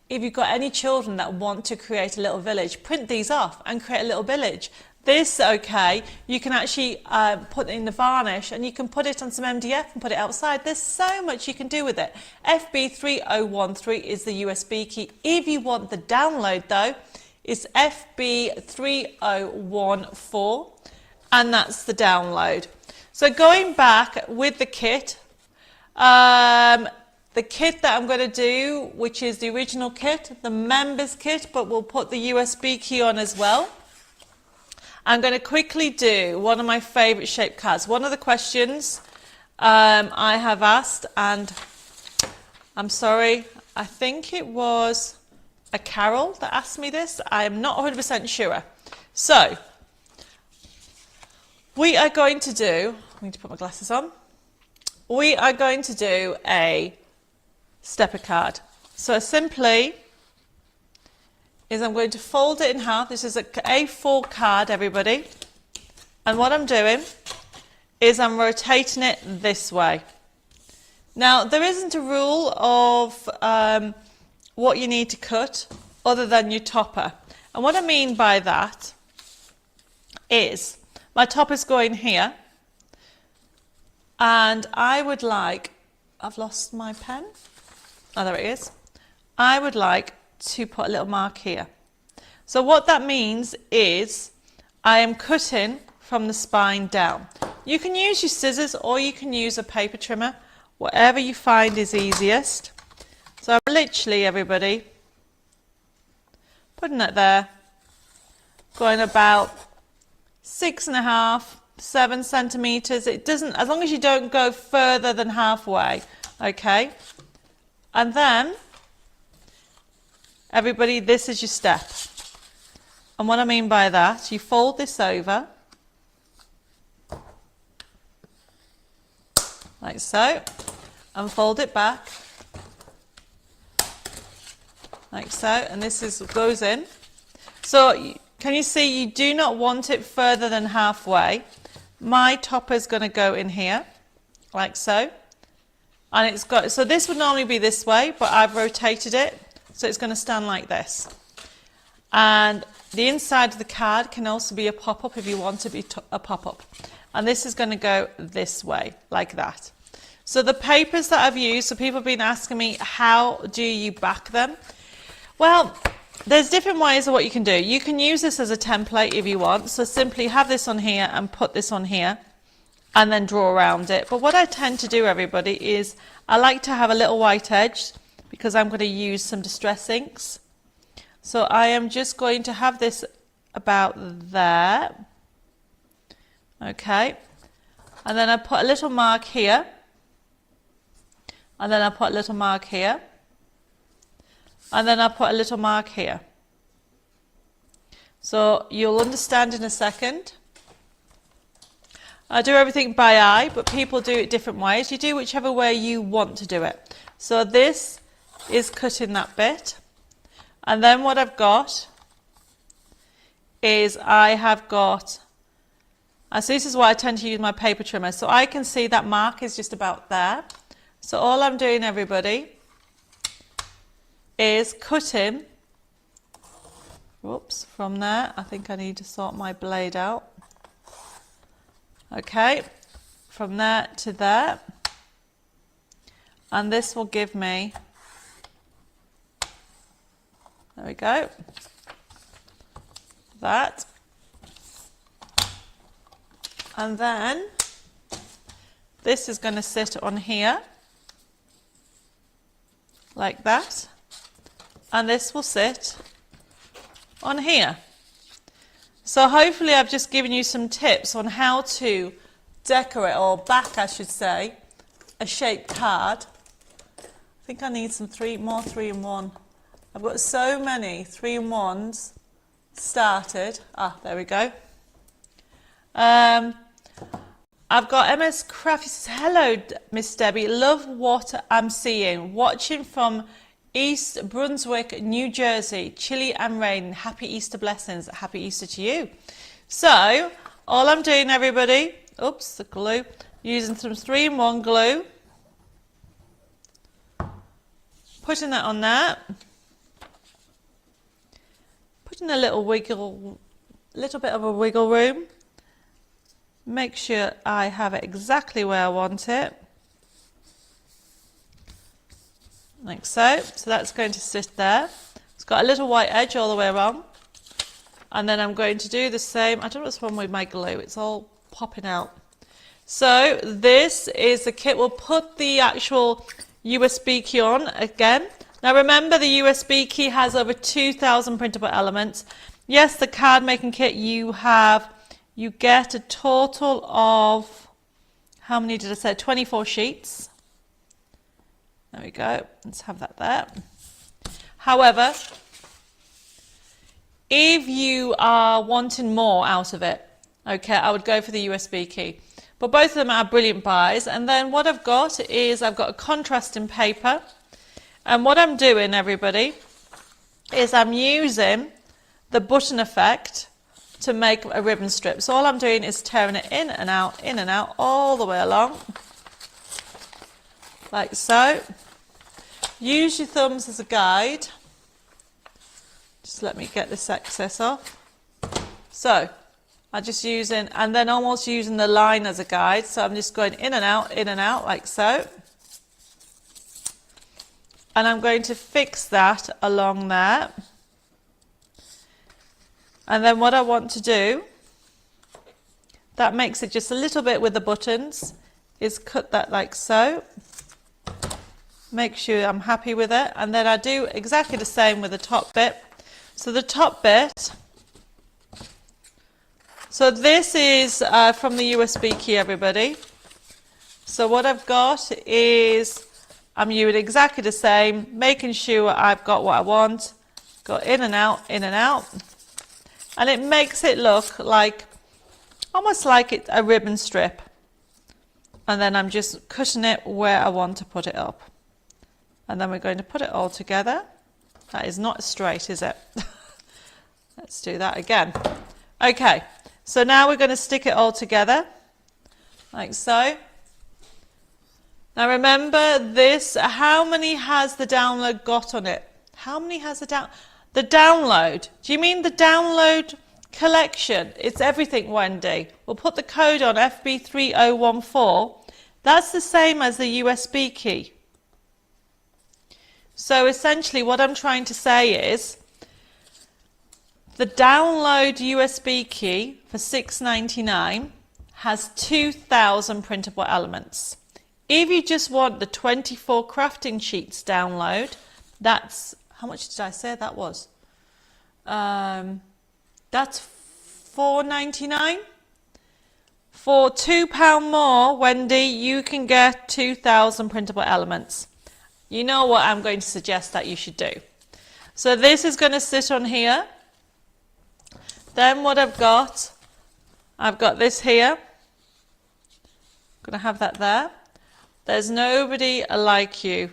[SPEAKER 1] if you've got any children that want to create a little village, print these off and create a little village. This, okay, you can actually put it in the varnish, and you can put it on some MDF and put it outside. There's so much you can do with it. FB3013 is the USB key. If you want the download though, it's FB3014, and that's the download. So going back with the kit that I'm going to do, which is the original kit, the members kit, but we'll put the USB key on as well. I'm going to quickly do one of my favourite shaped cards. One of the questions I have asked, and I'm sorry, I think it was a Carol that asked me this. I am not 100% sure. So, we are going to do, I need to put my glasses on. We are going to do a stepper card. So simply, is I'm going to fold it in half. This is a A4 card, everybody. And what I'm doing is I'm rotating it this way. Now, there isn't a rule of what you need to cut other than your topper. And what I mean by that is my topper's going here. And I would like, I've lost my pen. Oh, there it is. I would like to put a little mark here. So what that means is I am cutting from the spine down. You can use your scissors or you can use a paper trimmer, whatever you find is easiest. So I'm literally, everybody, putting it there, going about 6.5, 7 centimeters. It doesn't, as long as you don't go further than halfway, okay? And then everybody, this is your step. And what I mean by that, you fold this over, like so, and fold it back, like so, and this goes in. So, can you see, you do not want it further than halfway. My topper is going to go in here, like so. And it's got, so this would normally be this way, but I've rotated it. So it's going to stand like this. And the inside of the card can also be a pop-up if you want to be a pop-up. And this is going to go this way, like that. So the papers that I've used, so people have been asking me, how do you back them? Well, there's different ways of what you can do. You can use this as a template if you want. So simply have this on here and put this on here and then draw around it. But what I tend to do, everybody, is I like to have a little white edge, because I'm going to use some distress inks. So I am just going to have this about there. Okay. And then I put a little mark here. And then I put a little mark here. And then I put a little mark here. So you'll understand in a second. I do everything by eye, but people do it different ways. You do whichever way you want to do it. So this is cutting that bit, and then what I've got is I have got, and so this is why I tend to use my paper trimmer, so I can see that mark is just about there. So all I'm doing, everybody, is cutting, whoops, from there. I think I need to sort my blade out. Okay, from there to there, and this will give me, there we go. That. And then this is going to sit on here like that. And this will sit on here. So hopefully I've just given you some tips on how to decorate, or back I should say, a shaped card. I think I need some more 3-in-1. I've got so many 3-in-1s started. Ah, there we go. I've got MS Crafty says, hello Miss Debbie, love what I'm seeing. Watching from East Brunswick, New Jersey, chilly and rain. Happy Easter blessings. Happy Easter to you. So, all I'm doing, everybody, oops, the glue, using some 3-in-1 glue, putting that on there, putting a little bit of a wiggle room, make sure I have it exactly where I want it. Like so. So that's going to sit there. It's got a little white edge all the way around. And then I'm going to do the same. I don't know what's wrong with my glue. It's all popping out. So this is the kit. We'll put the actual USB key on again. Now remember, the USB key has over 2,000 printable elements. Yes, the card making kit, you get a total of, how many did I say? 24 sheets. There we go. Let's have that there. However, if you are wanting more out of it, okay, I would go for the USB key. But both of them are brilliant buys. And then what I've got is I've got a contrasting paper. And what I'm doing, everybody, is I'm using the button effect to make a ribbon strip. So all I'm doing is tearing it in and out, all the way along. Like so. Use your thumbs as a guide. Just let me get this excess off. So, I'm just using, and then almost using the line as a guide. So I'm just going in and out, like so. And I'm going to fix that along there. And then what I want to do, that makes it just a little bit with the buttons, is cut that like so. Make sure I'm happy with it. And then I do exactly the same with the top bit. So the top bit, so this is from the USB key, everybody. So what I've got is, I'm using exactly the same, making sure I've got what I want. Go in and out, and it makes it look like, almost like it's a ribbon strip. And then I'm just cutting it where I want to put it up. And then we're going to put it all together. That is not straight, is it? Let's do that again. Okay, so now we're going to stick it all together, like so. Now remember this, how many has the download got on it? How many has the download? Do you mean the download collection? It's everything, Wendy. We'll put the code on FB3014. That's the same as the USB key. So essentially what I'm trying to say is the download USB key for $6.99 has 2,000 printable elements. If you just want the 24 crafting sheets download, that's, how much did I say that was? That's $4.99. For £2 more, Wendy, you can get 2,000 printable elements. You know what I'm going to suggest that you should do. So this is going to sit on here. Then what I've got this here. I'm going to have that there. There's nobody like you.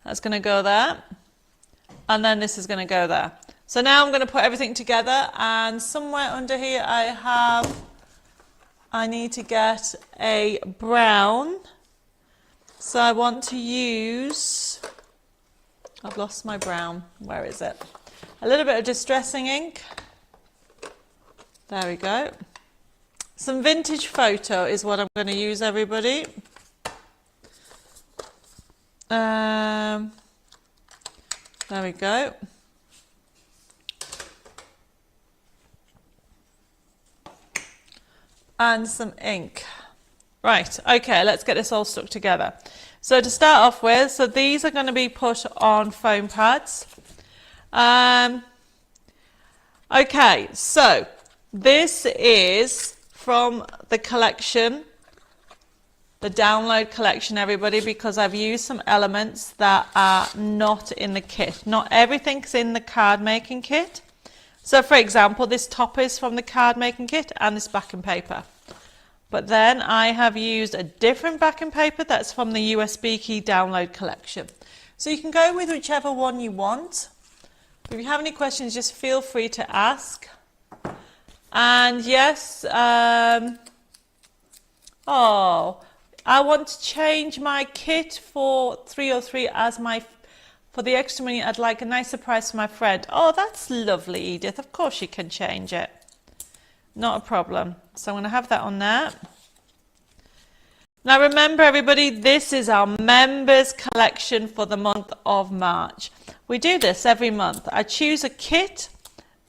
[SPEAKER 1] That's going to go there. And then this is going to go there. So now I'm going to put everything together, and somewhere under here I need to get a brown. So I want to use, I've lost my brown, where is it? A little bit of distressing ink. There we go. Some vintage photo is what I'm going to use, everybody. There we go. And some ink. Right, okay, let's get this all stuck together. So to start off with, so these are going to be put on foam pads. Okay, so this is from the collection, the download collection, everybody, because I've used some elements that are not in the kit. Not everything's in the card making kit. So for example, this top is from the card making kit and this backing paper. But then I have used a different backing paper that's from the USB key download collection. So you can go with whichever one you want. If you have any questions, just feel free to ask. And yes, oh, I want to change my kit for 303 as for the extra money. I'd like a nice surprise for my friend. Oh, that's lovely, Edith. Of course you can change it. Not a problem. So I'm going to have that on there. Now remember everybody, this is our members collection for the month of March. We do this every month. I choose a kit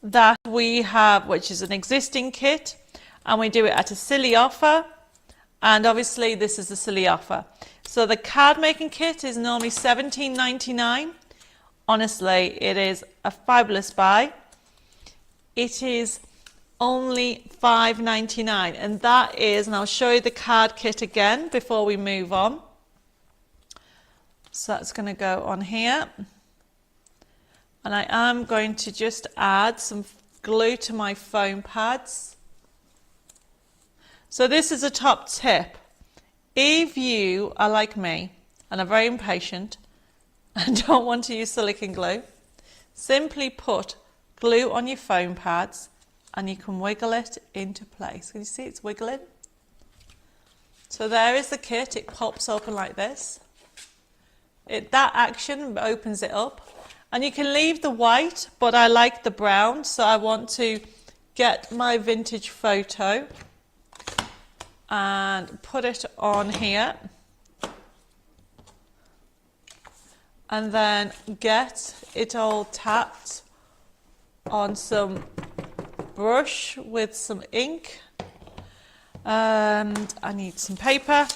[SPEAKER 1] that we have, which is an existing kit, and we do it at a silly offer. And obviously this is a silly offer. So the card making kit is normally $17.99. Honestly, it is a fabulous buy. It is only $5.99, and that is, and I'll show you the card kit again before we move on. So that's going to go on here, and I am going to just add some glue to my foam pads. So this is a top tip. If you are like me and are very impatient and don't want to use silicone glue, simply put glue on your foam pads and you can wiggle it into place. Can you see it's wiggling? So there is the kit. It pops open like this. That action opens it up. And you can leave the white, but I like the brown, so I want to get my vintage photo and put it on here. And then get it all tapped on some brush with some ink, and I need some paper.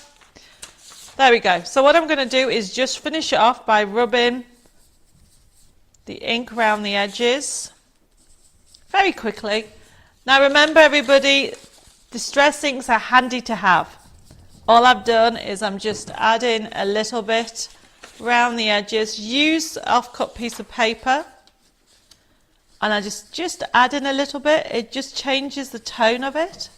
[SPEAKER 1] There we go. So what I'm going to do is just finish it off by rubbing the ink around the edges very quickly. Now remember everybody, distress inks are handy to have. All I've done is I'm just adding a little bit around the edges. Use off-cut piece of paper. And I just add in a little bit. It just changes the tone of it.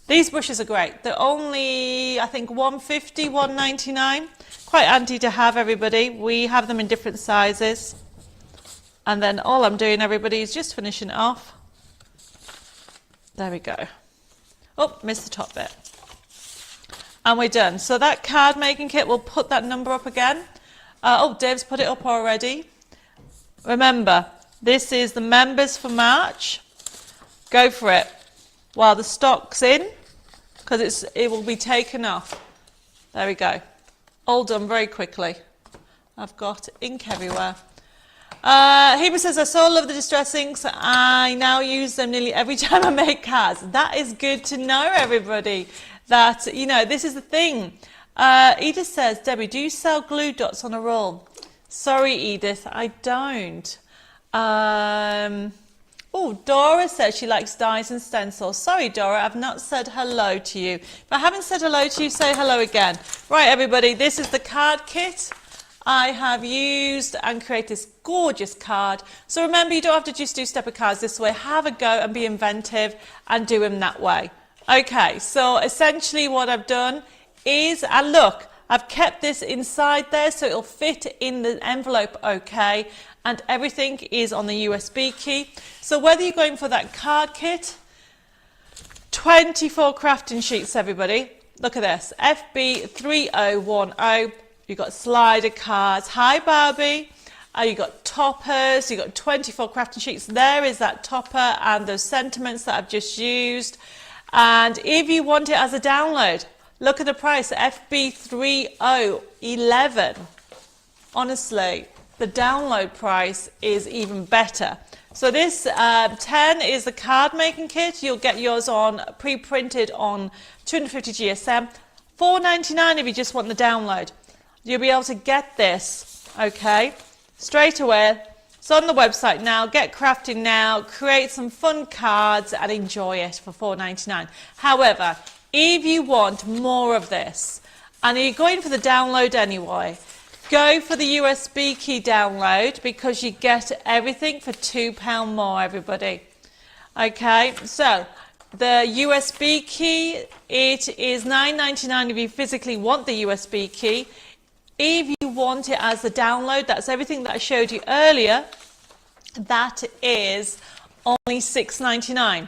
[SPEAKER 1] These brushes are great. They're only, I think, $1.50, $1.99. Quite handy to have, everybody. We have them in different sizes. And then all I'm doing, everybody, is just finishing it off. There we go. Oh, missed the top bit. And we're done. So that card making kit, we'll put that number up again. Oh, Dave's put it up already. Remember, this is the members for March. Go for it while the stock's in, because it will be taken off. There we go. All done very quickly. I've got ink everywhere. Heba says, I so love the distress inks. I now use them nearly every time I make cards. That is good to know, everybody. That, you know, this is the thing. Edith says, Debbie, do you sell glue dots on a roll? Sorry, Edith, I don't. Oh, Dora says she likes dies and stencils. Sorry, Dora, I've not said hello to you. If I haven't said hello to you, say hello again. Right, everybody, this is the card kit. I have used and created this gorgeous card. So remember, you don't have to just do stepper cards this way. Have a go and be inventive and do them that way. Okay, so essentially what I've done is, and look, I've kept this inside there so it'll fit in the envelope okay, and everything is on the USB key. So whether you're going for that card kit, 24 crafting sheets, everybody. Look at this, FB3010. You've got slider cards. Hi, Barbie. You've got toppers. You've got 24 crafting sheets. There is that topper and those sentiments that I've just used. And if you want it as a download, look at the price, FB3011. Honestly, the download price is even better. So this 10 is the card making kit. You'll get yours on pre-printed on 250 GSM. $4.99 if you just want the download. You'll be able to get this, okay, straight away. It's on the website now. Get crafting now. Create some fun cards and enjoy it for $4.99. However, if you want more of this, and you're going for the download anyway, go for the USB key download because you get everything for £2 more, everybody. Okay, so the USB key, it is $9.99 if you physically want the USB key. If you want it as the download, that's everything that I showed you earlier, that is only $6.99.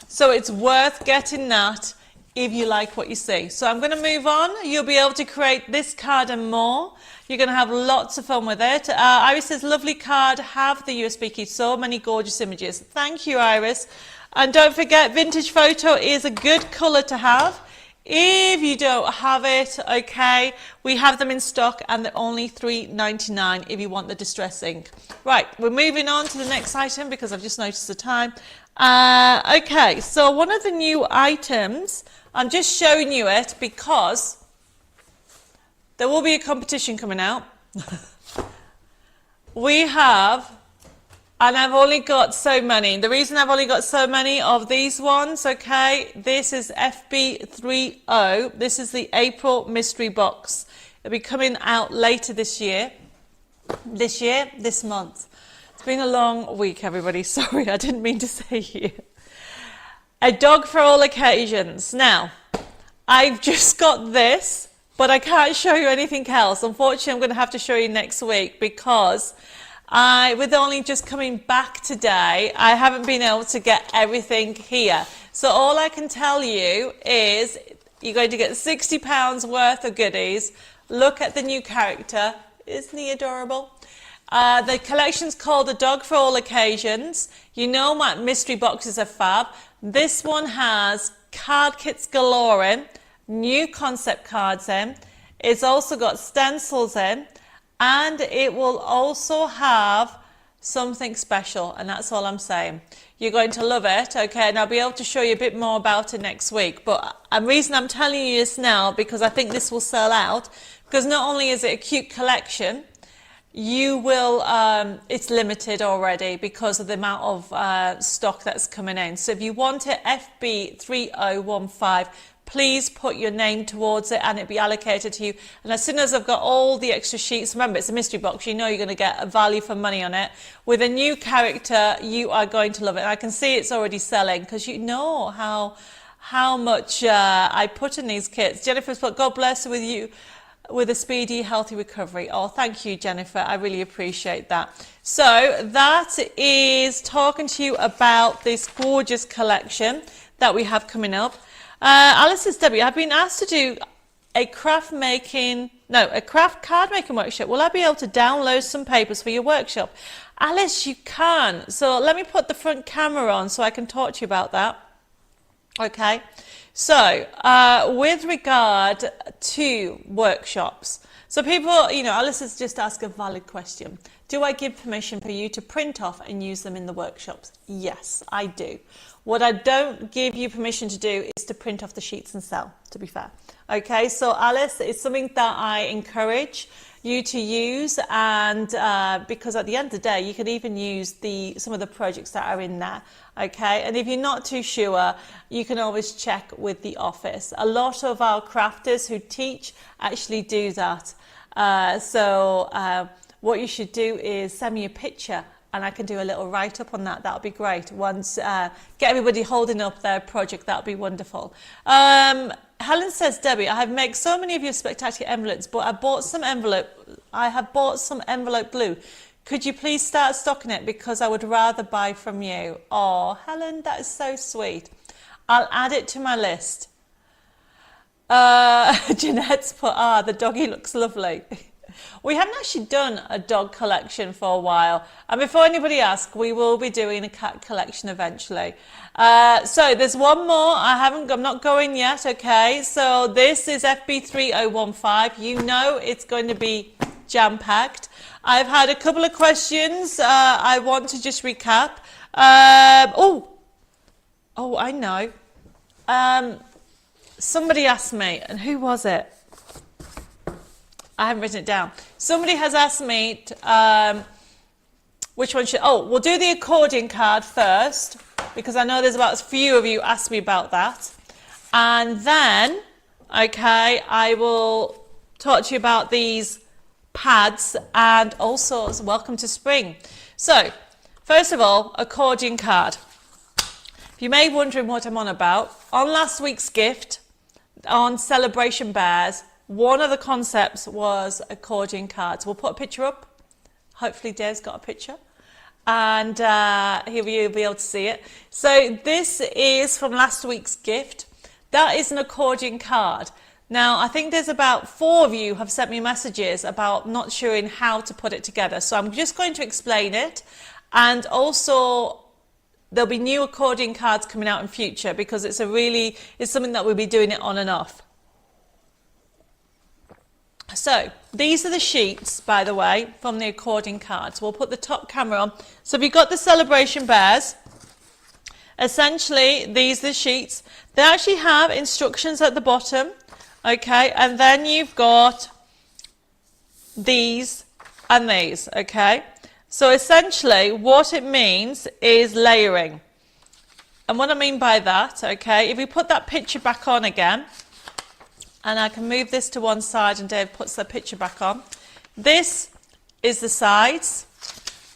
[SPEAKER 1] So it's worth getting that if you like what you see. So I'm going to move on. You'll be able to create this card and more. You're going to have lots of fun with it. Iris says, lovely card, have the USB key. So many gorgeous images. Thank you, Iris. And don't forget, vintage photo is a good colour to have. If you don't have it, okay, we have them in stock and they're only $3.99 if you want the distress ink. Right, we're moving on to the next item because I've just noticed the time. Okay, so one of the new items, I'm just showing you it because there will be a competition coming out. We have, and I've only got so many. The reason I've only got so many of these ones, okay, this is FB30. This is the April mystery box. It'll be coming out later this year. This month. It's been a long week, everybody. Sorry, I didn't mean to say you. A dog for all occasions. Now, I've just got this, but I can't show you anything else. Unfortunately, I'm going to have to show you next week because with only just coming back today, I haven't been able to get everything here. So all I can tell you is you're going to get £60 worth of goodies. Look at the new character. Isn't he adorable? The collection's called A Dog for All Occasions. You know my mystery boxes are fab. This one has card kits galore in, new concept cards in. It's also got stencils in. And it will also have something special, and that's all I'm saying. You're going to love it, okay, and I'll be able to show you a bit more about it next week. But the reason I'm telling you this now, because I think this will sell out, because not only is it a cute collection, you will, it's limited already because of the amount of stock that's coming in. So if you want it, FB3015, please put your name towards it and it'll be allocated to you. And as soon as I've got all the extra sheets, remember it's a mystery box, you know you're going to get a value for money on it. With a new character, you are going to love it. And I can see it's already selling because you know how much I put in these kits. Jennifer's put, God bless her with you, with a speedy, healthy recovery. Oh, thank you, Jennifer. I really appreciate that. So that is talking to you about this gorgeous collection that we have coming up. Alice says, Debbie, I've been asked to do a craft card making workshop. Will I be able to download some papers for your workshop? Alice, you can. So let me put the front camera on so I can talk to you about that. Okay. So with regard to workshops, so people, you know, Alice has just asked a valid question. Do I give permission for you to print off and use them in the workshops? Yes, I do. What I don't give you permission to do is to print off the sheets and sell, to be fair. Okay, so Alice, it's something that I encourage you to use, and because at the end of the day, you can even use some of the projects that are in there. Okay, and if you're not too sure, you can always check with the office. A lot of our crafters who teach actually do that. What you should do is send me a picture and I can do a little write-up on that. That'll be great. Once get everybody holding up their project, that'll be wonderful. Helen says, Debbie, I have made so many of your spectacular envelopes, but I have bought some envelope glue. Could you please start stocking it because I would rather buy from you? Oh, Helen, that is so sweet. I'll add it to my list. Jeanette's put, the doggy looks lovely. We haven't actually done a dog collection for a while. And before anybody asks, we will be doing a cat collection eventually. So there's one more. I'm not going yet, okay? So this is FB3015. You know it's going to be jam-packed. I've had a couple of questions. I want to just recap. I know. Somebody asked me, and who was it? I haven't written it down. Somebody has asked me which one should... Oh, we'll do the accordion card first, because I know there's about a few of you asked me about that. And then, okay, I will talk to you about these pads and also welcome to spring. So, first of all, accordion card. If you may be wondering what I'm on about, on last week's gift, on Celebration Bears, one of the concepts was accordion cards. We'll put a picture up. Hopefully Dave's got a picture. And here you'll be able to see it. So this is from last week's gift. That is an accordion card. Now, I think there's about 4 of you have sent me messages about not sure how to put it together. So I'm just going to explain it. And also, there'll be new accordion cards coming out in future because it's something that we'll be doing it on and off. So these are the sheets, by the way, from the accordion cards. We'll put the top camera on. So if you've got the Celebration Bears, essentially these are the sheets. They actually have instructions at the bottom, okay, and then you've got these and these, okay. So essentially what it means is layering. And what I mean by that, okay, if we put that picture back on again, and I can move this to one side and Dave puts the picture back on. This is the sides.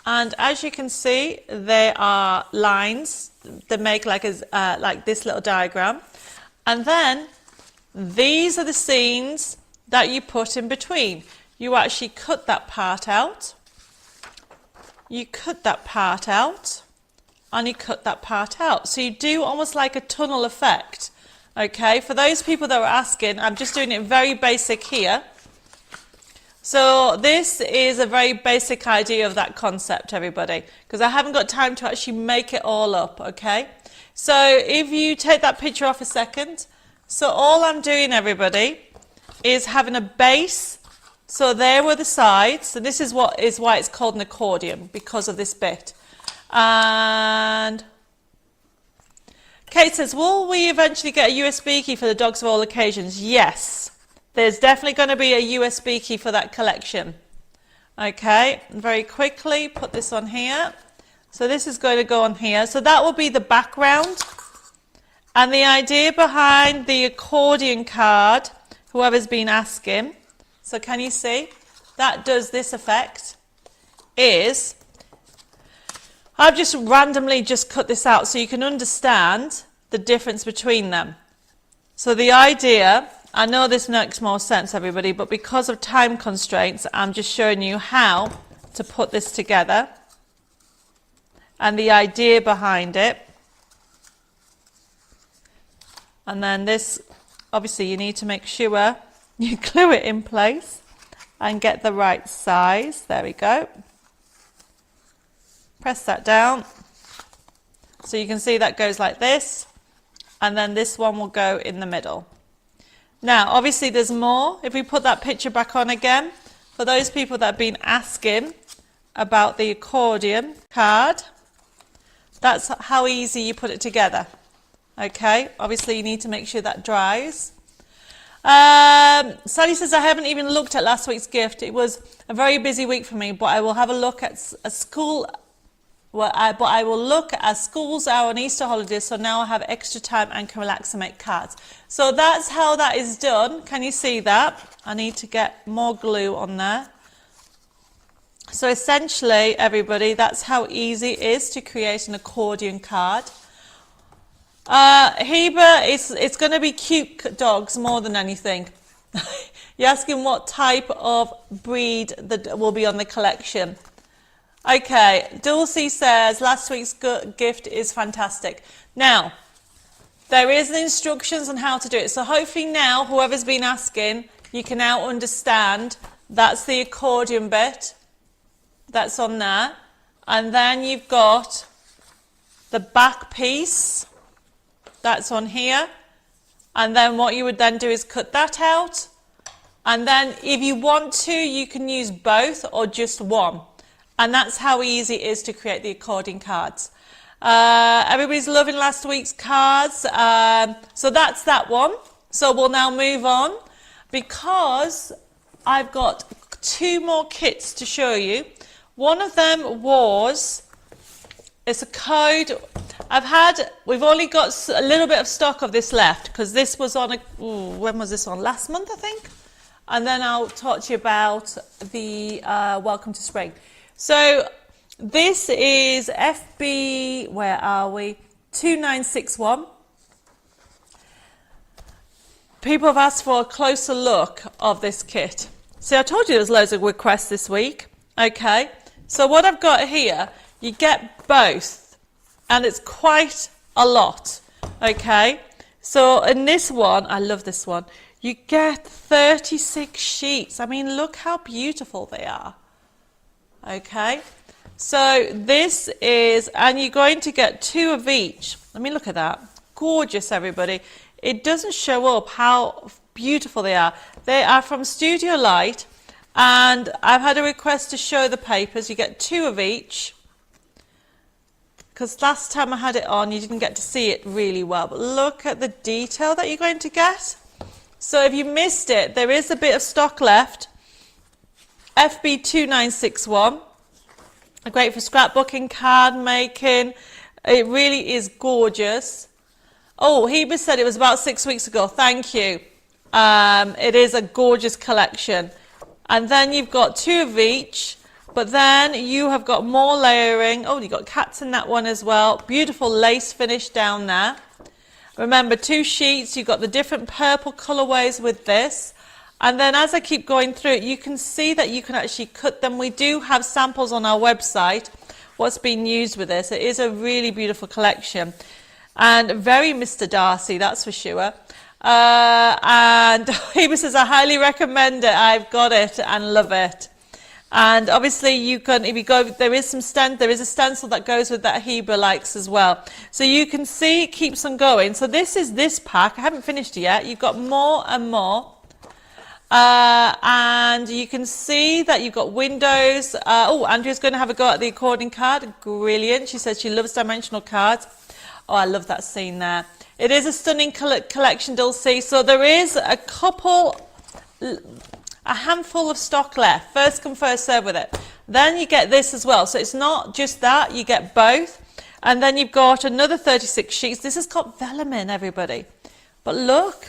[SPEAKER 1] And as you can see, there are lines that make like this little diagram. And then these are the scenes that you put in between. You actually cut that part out. You cut that part out. And you cut that part out. So you do almost like a tunnel effect. Okay, for those people that were asking, I'm just doing it very basic here. So this is a very basic idea of that concept, everybody, because I haven't got time to actually make it all up, okay? So if you take that picture off a second, so all I'm doing, everybody, is having a base. So there were the sides, and this is why it's called an accordion, because of this bit. And Kate says, will we eventually get a USB key for the dogs of all occasions? Yes, there's definitely going to be a USB key for that collection. Okay, very quickly put this on here. So this is going to go on here. So that will be the background. And the idea behind the accordion card, whoever's been asking, so can you see, that does this effect, is... I've just randomly just cut this out so you can understand the difference between them. So the idea, I know this makes more sense, everybody, but because of time constraints, I'm just showing you how to put this together and the idea behind it. And then this, obviously you need to make sure you glue it in place and get the right size. There we go. Press that down. So you can see that goes like this. And then this one will go in the middle. Now, obviously there's more. If we put that picture back on again, for those people that have been asking about the accordion card, that's how easy you put it together. Okay, obviously you need to make sure that dries. Sally says, I haven't even looked at last week's gift. It was a very busy week for me, but I will have a look at a school... but I will look at schools are on Easter holidays, so now I have extra time and can relax and make cards. So that's how that is done. Can you see that? I need to get more glue on there. So essentially, everybody, that's how easy it is to create an accordion card. Heber, it's going to be cute dogs more than anything. You're asking what type of breed that will be on the collection. Okay, Dulcie says last week's gift is fantastic. Now, there is the instructions on how to do it. So hopefully now, whoever's been asking, you can now understand that's the accordion bit. That's on there. And then you've got the back piece. That's on here. And then what you would then do is cut that out. And then if you want to, you can use both or just one. And that's how easy it is to create the accordion cards. Everybody's loving last week's cards. So that's that one. So we'll now move on because I've got 2 more kits to show you. One of them was, it's a code. We've only got a little bit of stock of this left because this was on when was this on? Last month, I think. And then I'll talk to you about the Welcome to Spring. So this is FB, where are we? 2961. People have asked for a closer look of this kit. See, I told you there was loads of requests this week. Okay, so what I've got here, you get both, and it's quite a lot. Okay, so in this one, I love this one, you get 36 sheets. I mean, look how beautiful they are. Okay, so this is, and you're going to get 2 of each. Let me look at that. Gorgeous, everybody. It doesn't show up how beautiful they are. They are from Studio Light, and I've had a request to show the papers. You get 2 of each, because last time I had it on, you didn't get to see it really well. But look at the detail that you're going to get. So if you missed it, there is a bit of stock left. FB 2961. Great for scrapbooking, card making. It really is gorgeous. Oh, Heba said it was about 6 weeks ago. Thank you. It is a gorgeous collection. And then you've got 2 of each, but then you have got more layering. Oh, you've got cats in that one as well. Beautiful lace finish down there. Remember, 2 sheets. You've got the different purple colorways with this. And then as I keep going through it, you can see that you can actually cut them. We do have samples on our website, what's been used with this. It is a really beautiful collection. And very Mr. Darcy, that's for sure. And Heba says, I highly recommend it. I've got it and love it. And obviously you can, if you go, there is a stencil that goes with that Heba likes as well. So you can see it keeps on going. So this is this pack. I haven't finished it yet. You've got more and more. And you can see that you've got windows. Oh, Andrea's going to have a go at the accordion card. Brilliant. She says she loves dimensional cards. Oh, I love that scene there. It is a stunning collection, Dulcie. So there is a handful of stock left. First come, first serve with it. Then you get this as well. So it's not just that, you get both. And then you've got another 36 sheets. This has got vellum in, everybody. But look,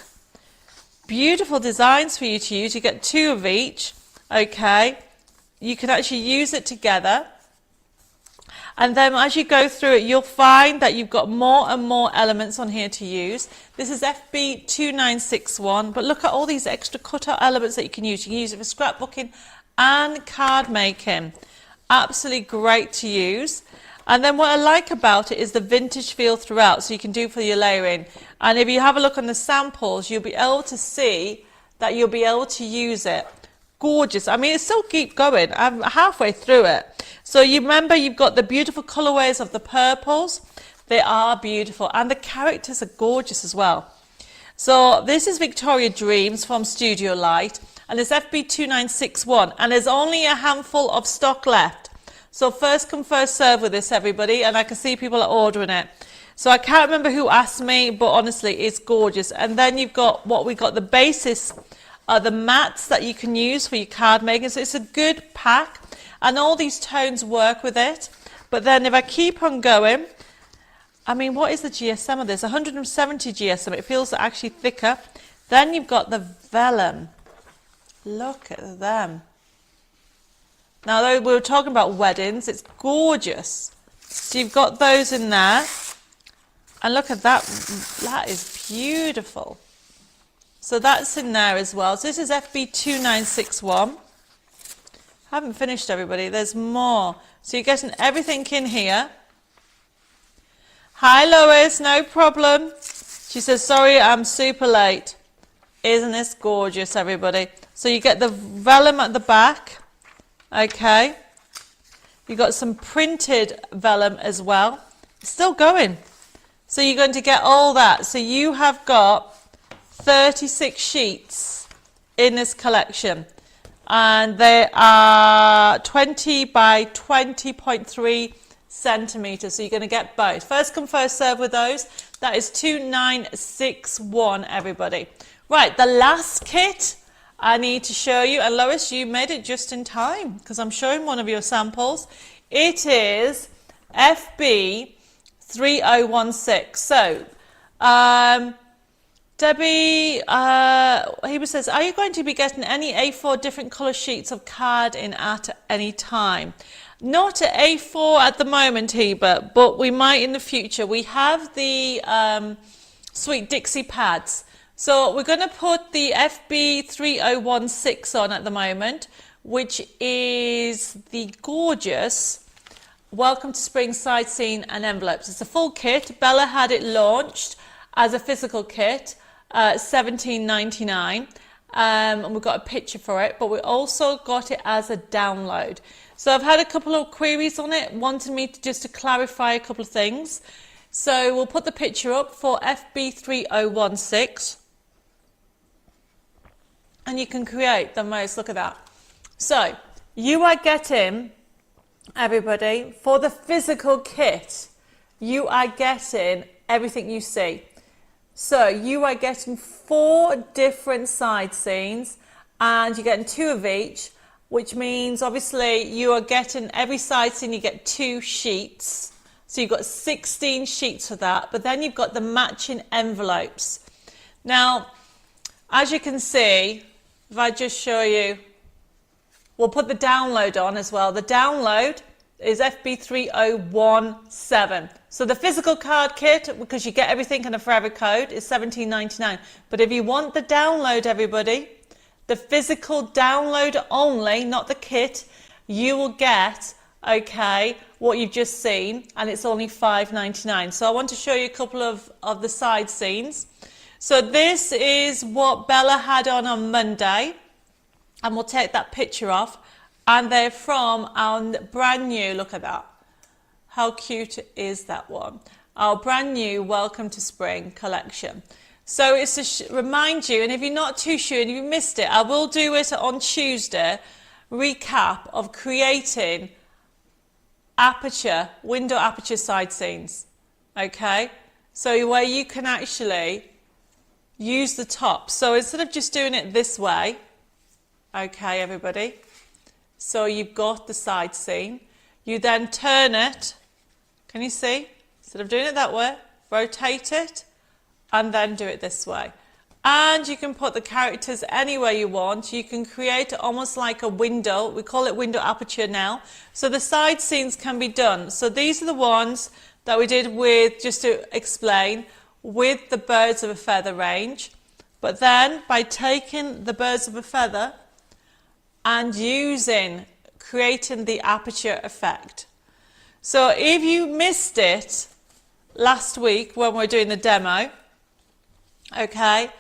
[SPEAKER 1] beautiful designs for you to use. You get 2 of each. Okay, you can actually use it together. And then as you go through it, you'll find that you've got more and more elements on here to use. This is FB 2961, but look at all these extra cutout elements that you can use. You can use it for scrapbooking and card making. Absolutely great to use. And then what I like about it is the vintage feel throughout, so you can do for your layering. And if you have a look on the samples, you'll be able to see that you'll be able to use it. Gorgeous. I mean, it still keeps going. I'm halfway through it. So you remember you've got the beautiful colorways of the purples. They are beautiful. And the characters are gorgeous as well. So this is Victoria Dreams from Studio Light. And it's FB 2961. And there's only a handful of stock left. So first come, first serve with this, everybody. And I can see people are ordering it. So I can't remember who asked me, but honestly, it's gorgeous. And then you've got what we got, the basis are the mats that you can use for your card making. So it's a good pack. And all these tones work with it. But then if I keep on going, I mean, what is the GSM of this? 170 GSM. It feels actually thicker. Then you've got the vellum. Look at them. Now, though we were talking about weddings, it's gorgeous. So you've got those in there. And look at that. That is beautiful. So that's in there as well. So this is FB 2961. I haven't finished, everybody. There's more. So you're getting everything in here. Hi, Lois. No problem. She says, sorry, I'm super late. Isn't this gorgeous, everybody? So you get the vellum at the back. Okay. You've got some printed vellum as well. It's still going. So you're going to get all that. So you have got 36 sheets in this collection. And they are 20 by 20.3 centimeters. So you're going to get both. First come, first serve with those. That is 2961, everybody. Right, the last kit I need to show you. And Lois, you made it just in time because I'm showing one of your samples. It is FB 3016. So, Debbie, he says, are you going to be getting any A4 different colour sheets of card in at any time? Not at A4 at the moment, Heber, but we might in the future. We have the Sweet Dixie pads. So we're going to put the FB 3016 on at the moment, which is the gorgeous Welcome to Spring Sightseeing and Envelopes. It's a full kit. Bella had it launched as a physical kit, $17.99, and we've got a picture for it, but we also got it as a download. So I've had a couple of queries on it, wanting me to clarify a couple of things. So we'll put the picture up for FB 3016, and you can create the most. Look at that. So you are getting, everybody, for the physical kit, you are getting everything you see. So you are getting 4 different side scenes, and you're getting 2 of each, which means obviously you are getting every side scene, you get 2 sheets. So you've got 16 sheets for that, but then you've got the matching envelopes. Now, as you can see, if I just show you, we'll put the download on as well. The download is FB 3017. So the physical card kit, because you get everything in a forever code, is $17.99. But if you want the download, everybody, the physical download only, not the kit, you will get, okay, what you've just seen, and it's only $5.99. So I want to show you a couple of the side scenes. So this is what Bella had on Monday, and we'll take that picture off. And they're from our brand new, look at that. How cute is that one? Our brand new Welcome to Spring collection. So it's to remind you, and if you're not too sure and you missed it, I will do it on Tuesday, recap of creating window aperture side scenes. Okay? So where you can actually use the top. So instead of just doing it this way, okay, everybody? So you've got the side scene. You then turn it. Can you see? Instead of doing it that way, rotate it and then do it this way. And you can put the characters anywhere you want. You can create almost like a window. We call it window aperture now. So the side scenes can be done. So these are the ones that we did with, just to explain, with the birds of a feather range. But then by taking the birds of a feather and creating the aperture effect. So if you missed it last week when we were doing the demo, okay,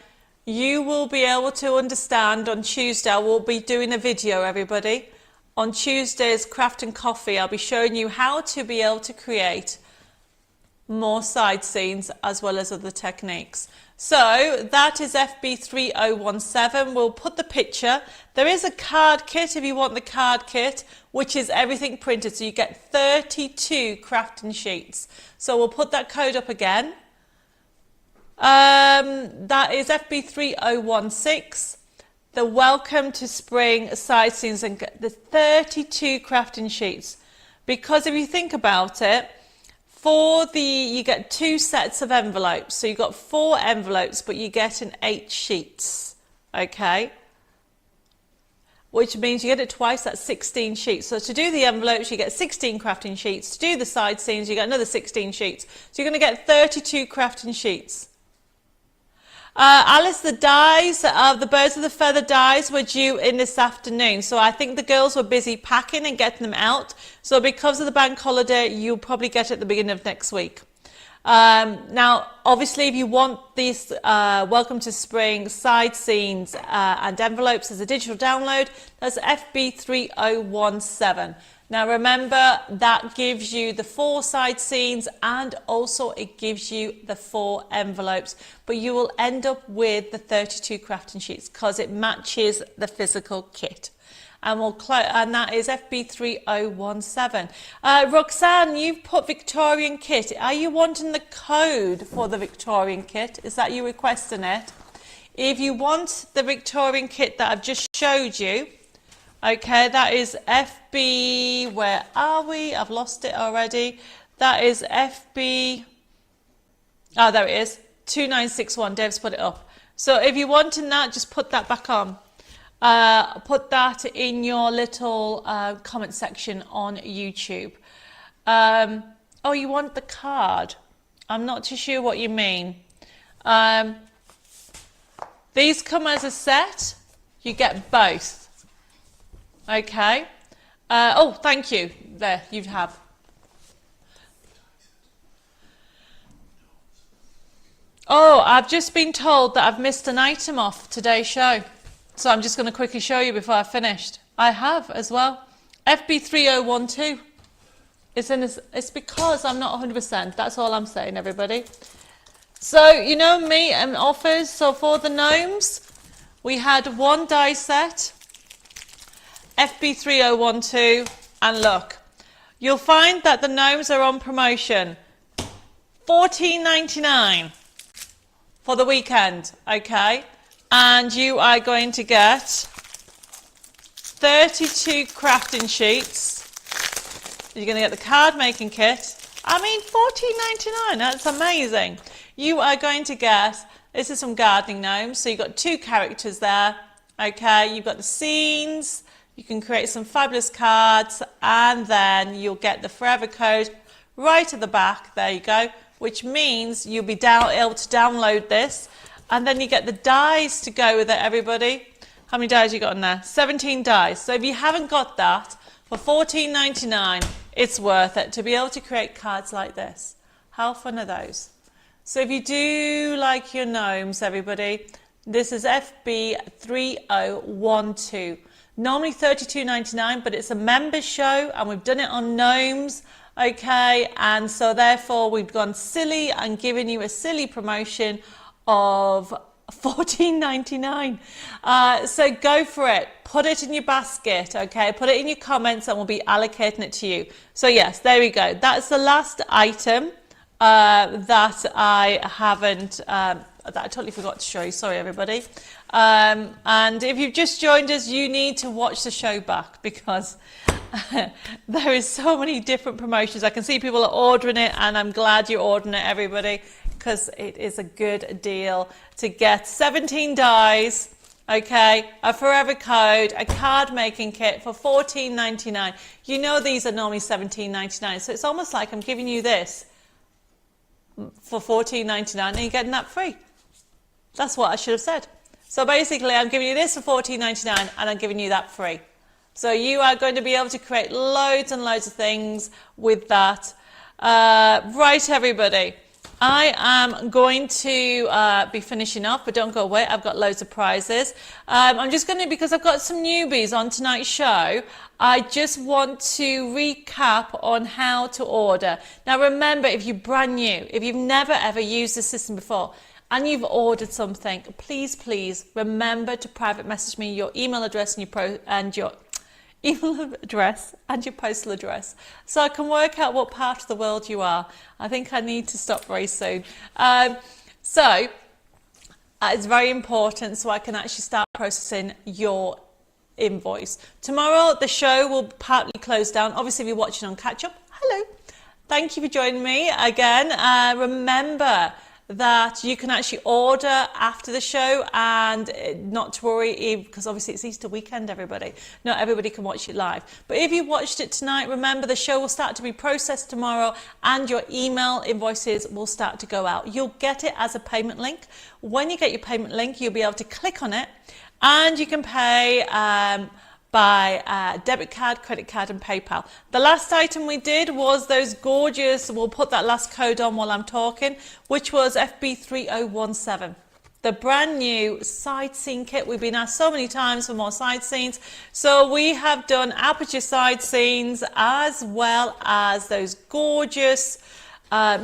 [SPEAKER 1] you will be able to understand on Tuesday. I will be doing a video, everybody. On Tuesday's Craft and Coffee, I'll be showing you how to be able to create more side scenes as well as other techniques. So that is FB 3017. We'll put the picture. There is a card kit if you want the card kit, which is everything printed. So you get 32 crafting sheets. So we'll put that code up again. That is FB 3016. The Welcome to Spring side scenes and the 32 crafting sheets. Because if you think about it, you get 2 sets of envelopes. So you've got 4 envelopes, but you get in 8 sheets. Okay? Which means you get it twice, that's 16 sheets. So to do the envelopes, you get 16 crafting sheets. To do the side scenes, you get another 16 sheets. So you're going to get 32 crafting sheets. Alice, the dies, the birds of the feather dies were due in this afternoon. So I think the girls were busy packing and getting them out. So because of the bank holiday, you'll probably get it at the beginning of next week. Now, obviously, if you want these Welcome to Spring side scenes and envelopes as a digital download, that's FB 3017. Now remember, that gives you the 4 side seams and also it gives you the 4 envelopes, but you will end up with the 32 crafting sheets because it matches the physical kit. And we'll and that is FB3017. Roxanne, you've put Victorian kit. Are you wanting the code for the Victorian kit? Is that you requesting it? If you want the Victorian kit that I've just showed you, okay, that is FB, where are we? I've lost it already. That is FB, oh, there it is, 2961, Dave's put it up. So if you're wanting that, just put that back on. Put that in your little comment section on YouTube. Oh, you want the card? I'm not too sure what you mean. These come as a set. You get both. Okay. Oh, thank you. There, you have. Oh, I've just been told that I've missed an item off today's show. So I'm just going to quickly show you before I've finished. I have as well. FB3012. It's because I'm not 100%. That's all I'm saying, everybody. So, you know me and offers. So for the gnomes, we had 1 die set. FB3012. And look, you'll find that the gnomes are on promotion. $14.99 for the weekend, okay? And you are going to get 32 crafting sheets. You're going to get the card making kit. I mean, $14.99, that's amazing. You are going to get, this is some gardening gnomes, so you've got 2 characters there, okay? You've got the scenes, you can create some fabulous cards, and then you'll get the forever code right at the back, there you go, which means you'll be able to download this. And then you get the dies to go with it, everybody. How many dies you got in there? 17 dies. So if you haven't got that, for $14.99, it's worth it to be able to create cards like this. How fun are those? So if you do like your gnomes, everybody, this is FB3012. Normally $32.99, but it's a members show, and we've done it on gnomes, okay? And so therefore, we've gone silly and given you a silly promotion of $14.99. So go for it. Put it in your basket, okay? Put it in your comments and we'll be allocating it to you. So yes, there we go. That's the last item that I haven't, that I totally forgot to show you. Sorry, everybody. And if you've just joined us, you need to watch the show back because there is so many different promotions. I can see people are ordering it and I'm glad you're ordering it, everybody, because it is a good deal to get 17 dies, okay, a forever code, a card making kit for $14.99. You know these are normally $17.99, so it's almost like I'm giving you this for $14.99 and you're getting that free. That's what I should have said. So basically I'm giving you this for $14.99 and I'm giving you that free. So you are going to be able to create loads and loads of things with that. Right, everybody. I am going to be finishing off, but don't go away. I've got loads of prizes. I'm just going to, because I've got some newbies on tonight's show, I just want to recap on how to order. Now remember, if you're brand new, if you've never ever used the system before, and you've ordered something, please remember to private message me your email address and your email address and your postal address so I can work out what part of the world you are. I think I need to stop very soon. It's very important so I can actually start processing your invoice. Tomorrow the show will partly close down. Obviously if you're watching on catch up, hello. Thank you for joining me again. Remember that you can actually order after the show and not to worry because obviously it's Easter weekend, everybody. Not everybody can watch it live. But if you watched it tonight, remember the show will start to be processed tomorrow and your email invoices will start to go out. You'll get it as a payment link. When you get your payment link, you'll be able to click on it and you can pay by debit card, credit card and PayPal. The last item we did was those gorgeous, we'll put that last code on while I'm talking, which was FB3017. the brand new side scene kit. We've been asked so many times for more side scenes. So we have done aperture side scenes as well as those gorgeous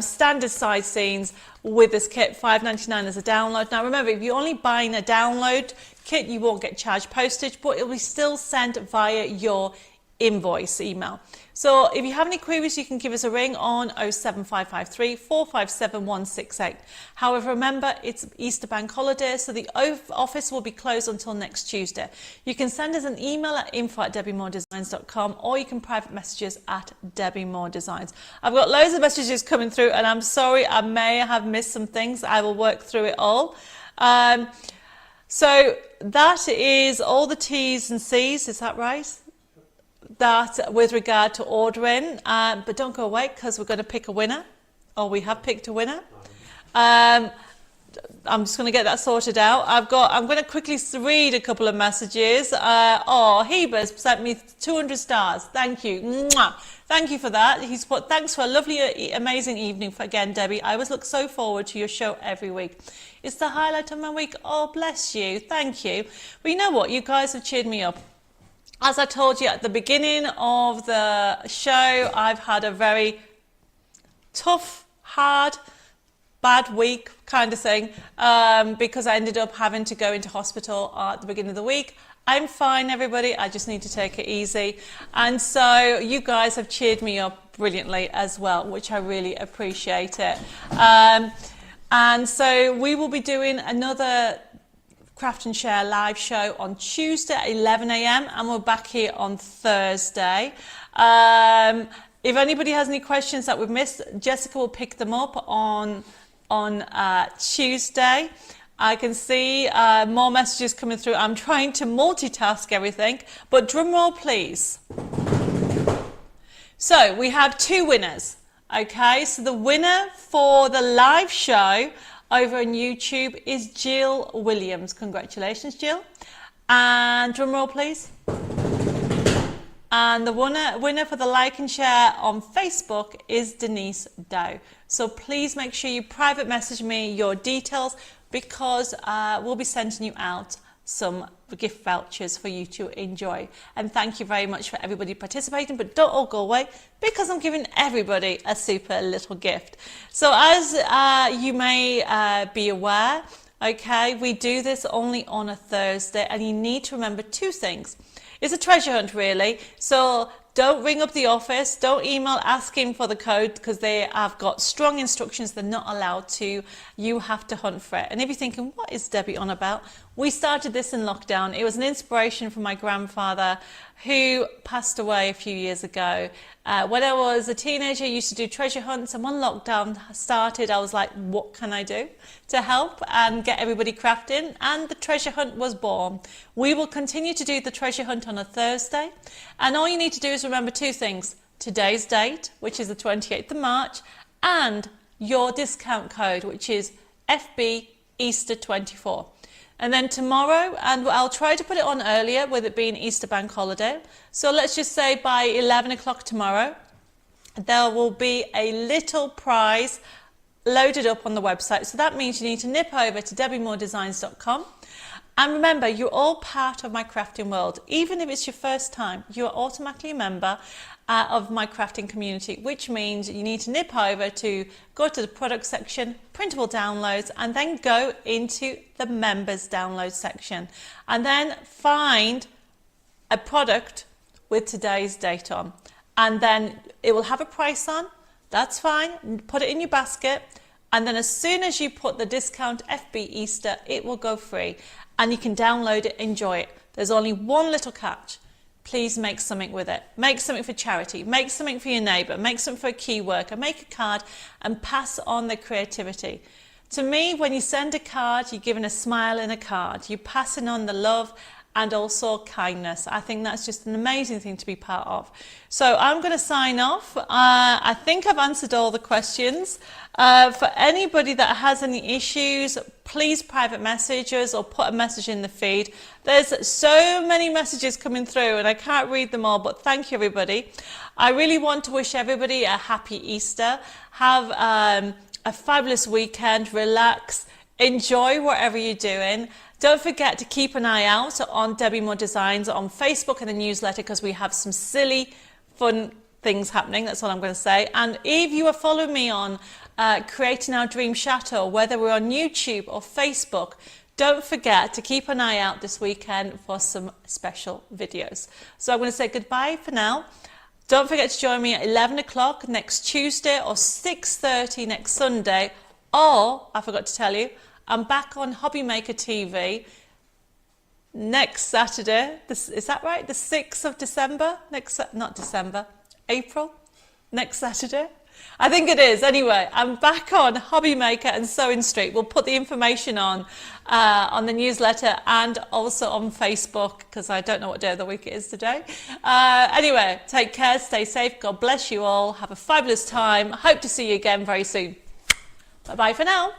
[SPEAKER 1] standard side scenes with this kit, $5.99 as a download. Now remember, if you're only buying a download kit, you won't get charged postage, but it will be still sent via your invoice email. So if you have any queries, you can give us a ring on 07553 457 168. However, remember, it's Easter bank holiday, so the office will be closed until next Tuesday. You can send us an email at info@debbimoredesigns.com, or you can private messages at Debbi More Designs. I've got loads of messages coming through, and I'm sorry, I may have missed some things. I will work through it all. So that is all the T's and C's, is that right? That with regard to ordering, but don't go away, because we're going to pick a winner, or we have picked a winner. I'm just going to get that sorted out. I'm going to quickly read a couple of messages. Heber's sent me 200 stars. Thank you. Mwah. Thank you for that. He's put, thanks for a lovely, amazing evening again, Debbie. I always look so forward to your show every week. It's the highlight of my week. Oh, bless you. Thank you. Well, you know what? You guys have cheered me up. As I told you at the beginning of the show, I've had a very tough, hard, bad week kind of thing, because I ended up having to go into hospital at the beginning of the week. I'm fine, everybody. I just need to take it easy. And so you guys have cheered me up brilliantly as well, which I really appreciate it. And so we will be doing another Craft and Share live show on Tuesday at 11 a.m. and we're back here on Thursday. If anybody has any questions that we've missed, Jessica will pick them up on Tuesday. I can see more messages coming through. I'm trying to multitask everything, but drum roll please. So we have two winners. Okay, so the winner for the live show over on YouTube is Jill Williams. Congratulations, Jill. And drum roll, please. And the winner for the like and share on Facebook is Denise Dow. So please make sure you private message me your details, because we'll be sending you out some gift vouchers for you to enjoy. And thank you very much for everybody participating, but don't all go away, because I'm giving everybody a super little gift. So as you may be aware, okay, we do this only on a Thursday, and you need to remember two things. It's a treasure hunt, really. So don't ring up the office, don't email asking for the code, because they have got strong instructions. They're not allowed to. You have to hunt for it. And if you're thinking, what is Debbie on about? We started this in lockdown. It was an inspiration from my grandfather, who passed away a few years ago. When I was a teenager, I used to do treasure hunts, and when lockdown started, I was like, what can I do to help and get everybody crafting? And the treasure hunt was born. We will continue to do the treasure hunt on a Thursday, and all you need to do is remember two things: today's date, which is the 28th of March, and your discount code, which is FB Easter 24. And then tomorrow, and I'll try to put it on earlier with it being Easter bank holiday. So let's just say by 11 o'clock tomorrow, there will be a little prize loaded up on the website. So that means you need to nip over to debbimoredesigns.com. And remember, you're all part of my crafting world. Even if it's your first time, you're automatically a member of my crafting community, which means you need to nip over to go to the product section, printable downloads, and then go into the members download section, and then find a product with today's date on, and then it will have a price on. That's fine. Put it in your basket, and then as soon as you put the discount FB Easter, it will go free, and you can download it, enjoy it. There's only one little catch. Please make something with it. Make something for charity. Make something for your neighbour. Make something for a key worker. Make a card and pass on the creativity. To me, when you send a card, you're giving a smile in a card. You're passing on the love and also kindness. I think that's just an amazing thing to be part of. So I'm going to sign off. I think I've answered all the questions. For anybody that has any issues, please private message us or put a message in the feed. There's so many messages coming through and I can't read them all, but thank you everybody. I really want to wish everybody a happy Easter. Have a fabulous weekend, relax, Enjoy whatever you're doing. Don't forget to keep an eye out on Debbie Moore Designs on Facebook and the newsletter, because we have some silly, fun things happening. That's all I'm going to say. And if you are following me on Creating Our Dream Chateau, whether we're on YouTube or Facebook, don't forget to keep an eye out this weekend for some special videos. So I'm going to say goodbye for now. Don't forget to join me at 11 o'clock next Tuesday or 6:30 next Sunday. Or, I forgot to tell you, I'm back on Hobby Maker TV next Saturday. Is that right? The 6th of December? April? Next Saturday? I think it is. Anyway, I'm back on Hobby Maker and Sewing Street. We'll put the information on the newsletter and also on Facebook, because I don't know what day of the week it is today. Anyway, take care, stay safe. God bless you all. Have a fabulous time. Hope to see you again very soon. Bye-bye for now.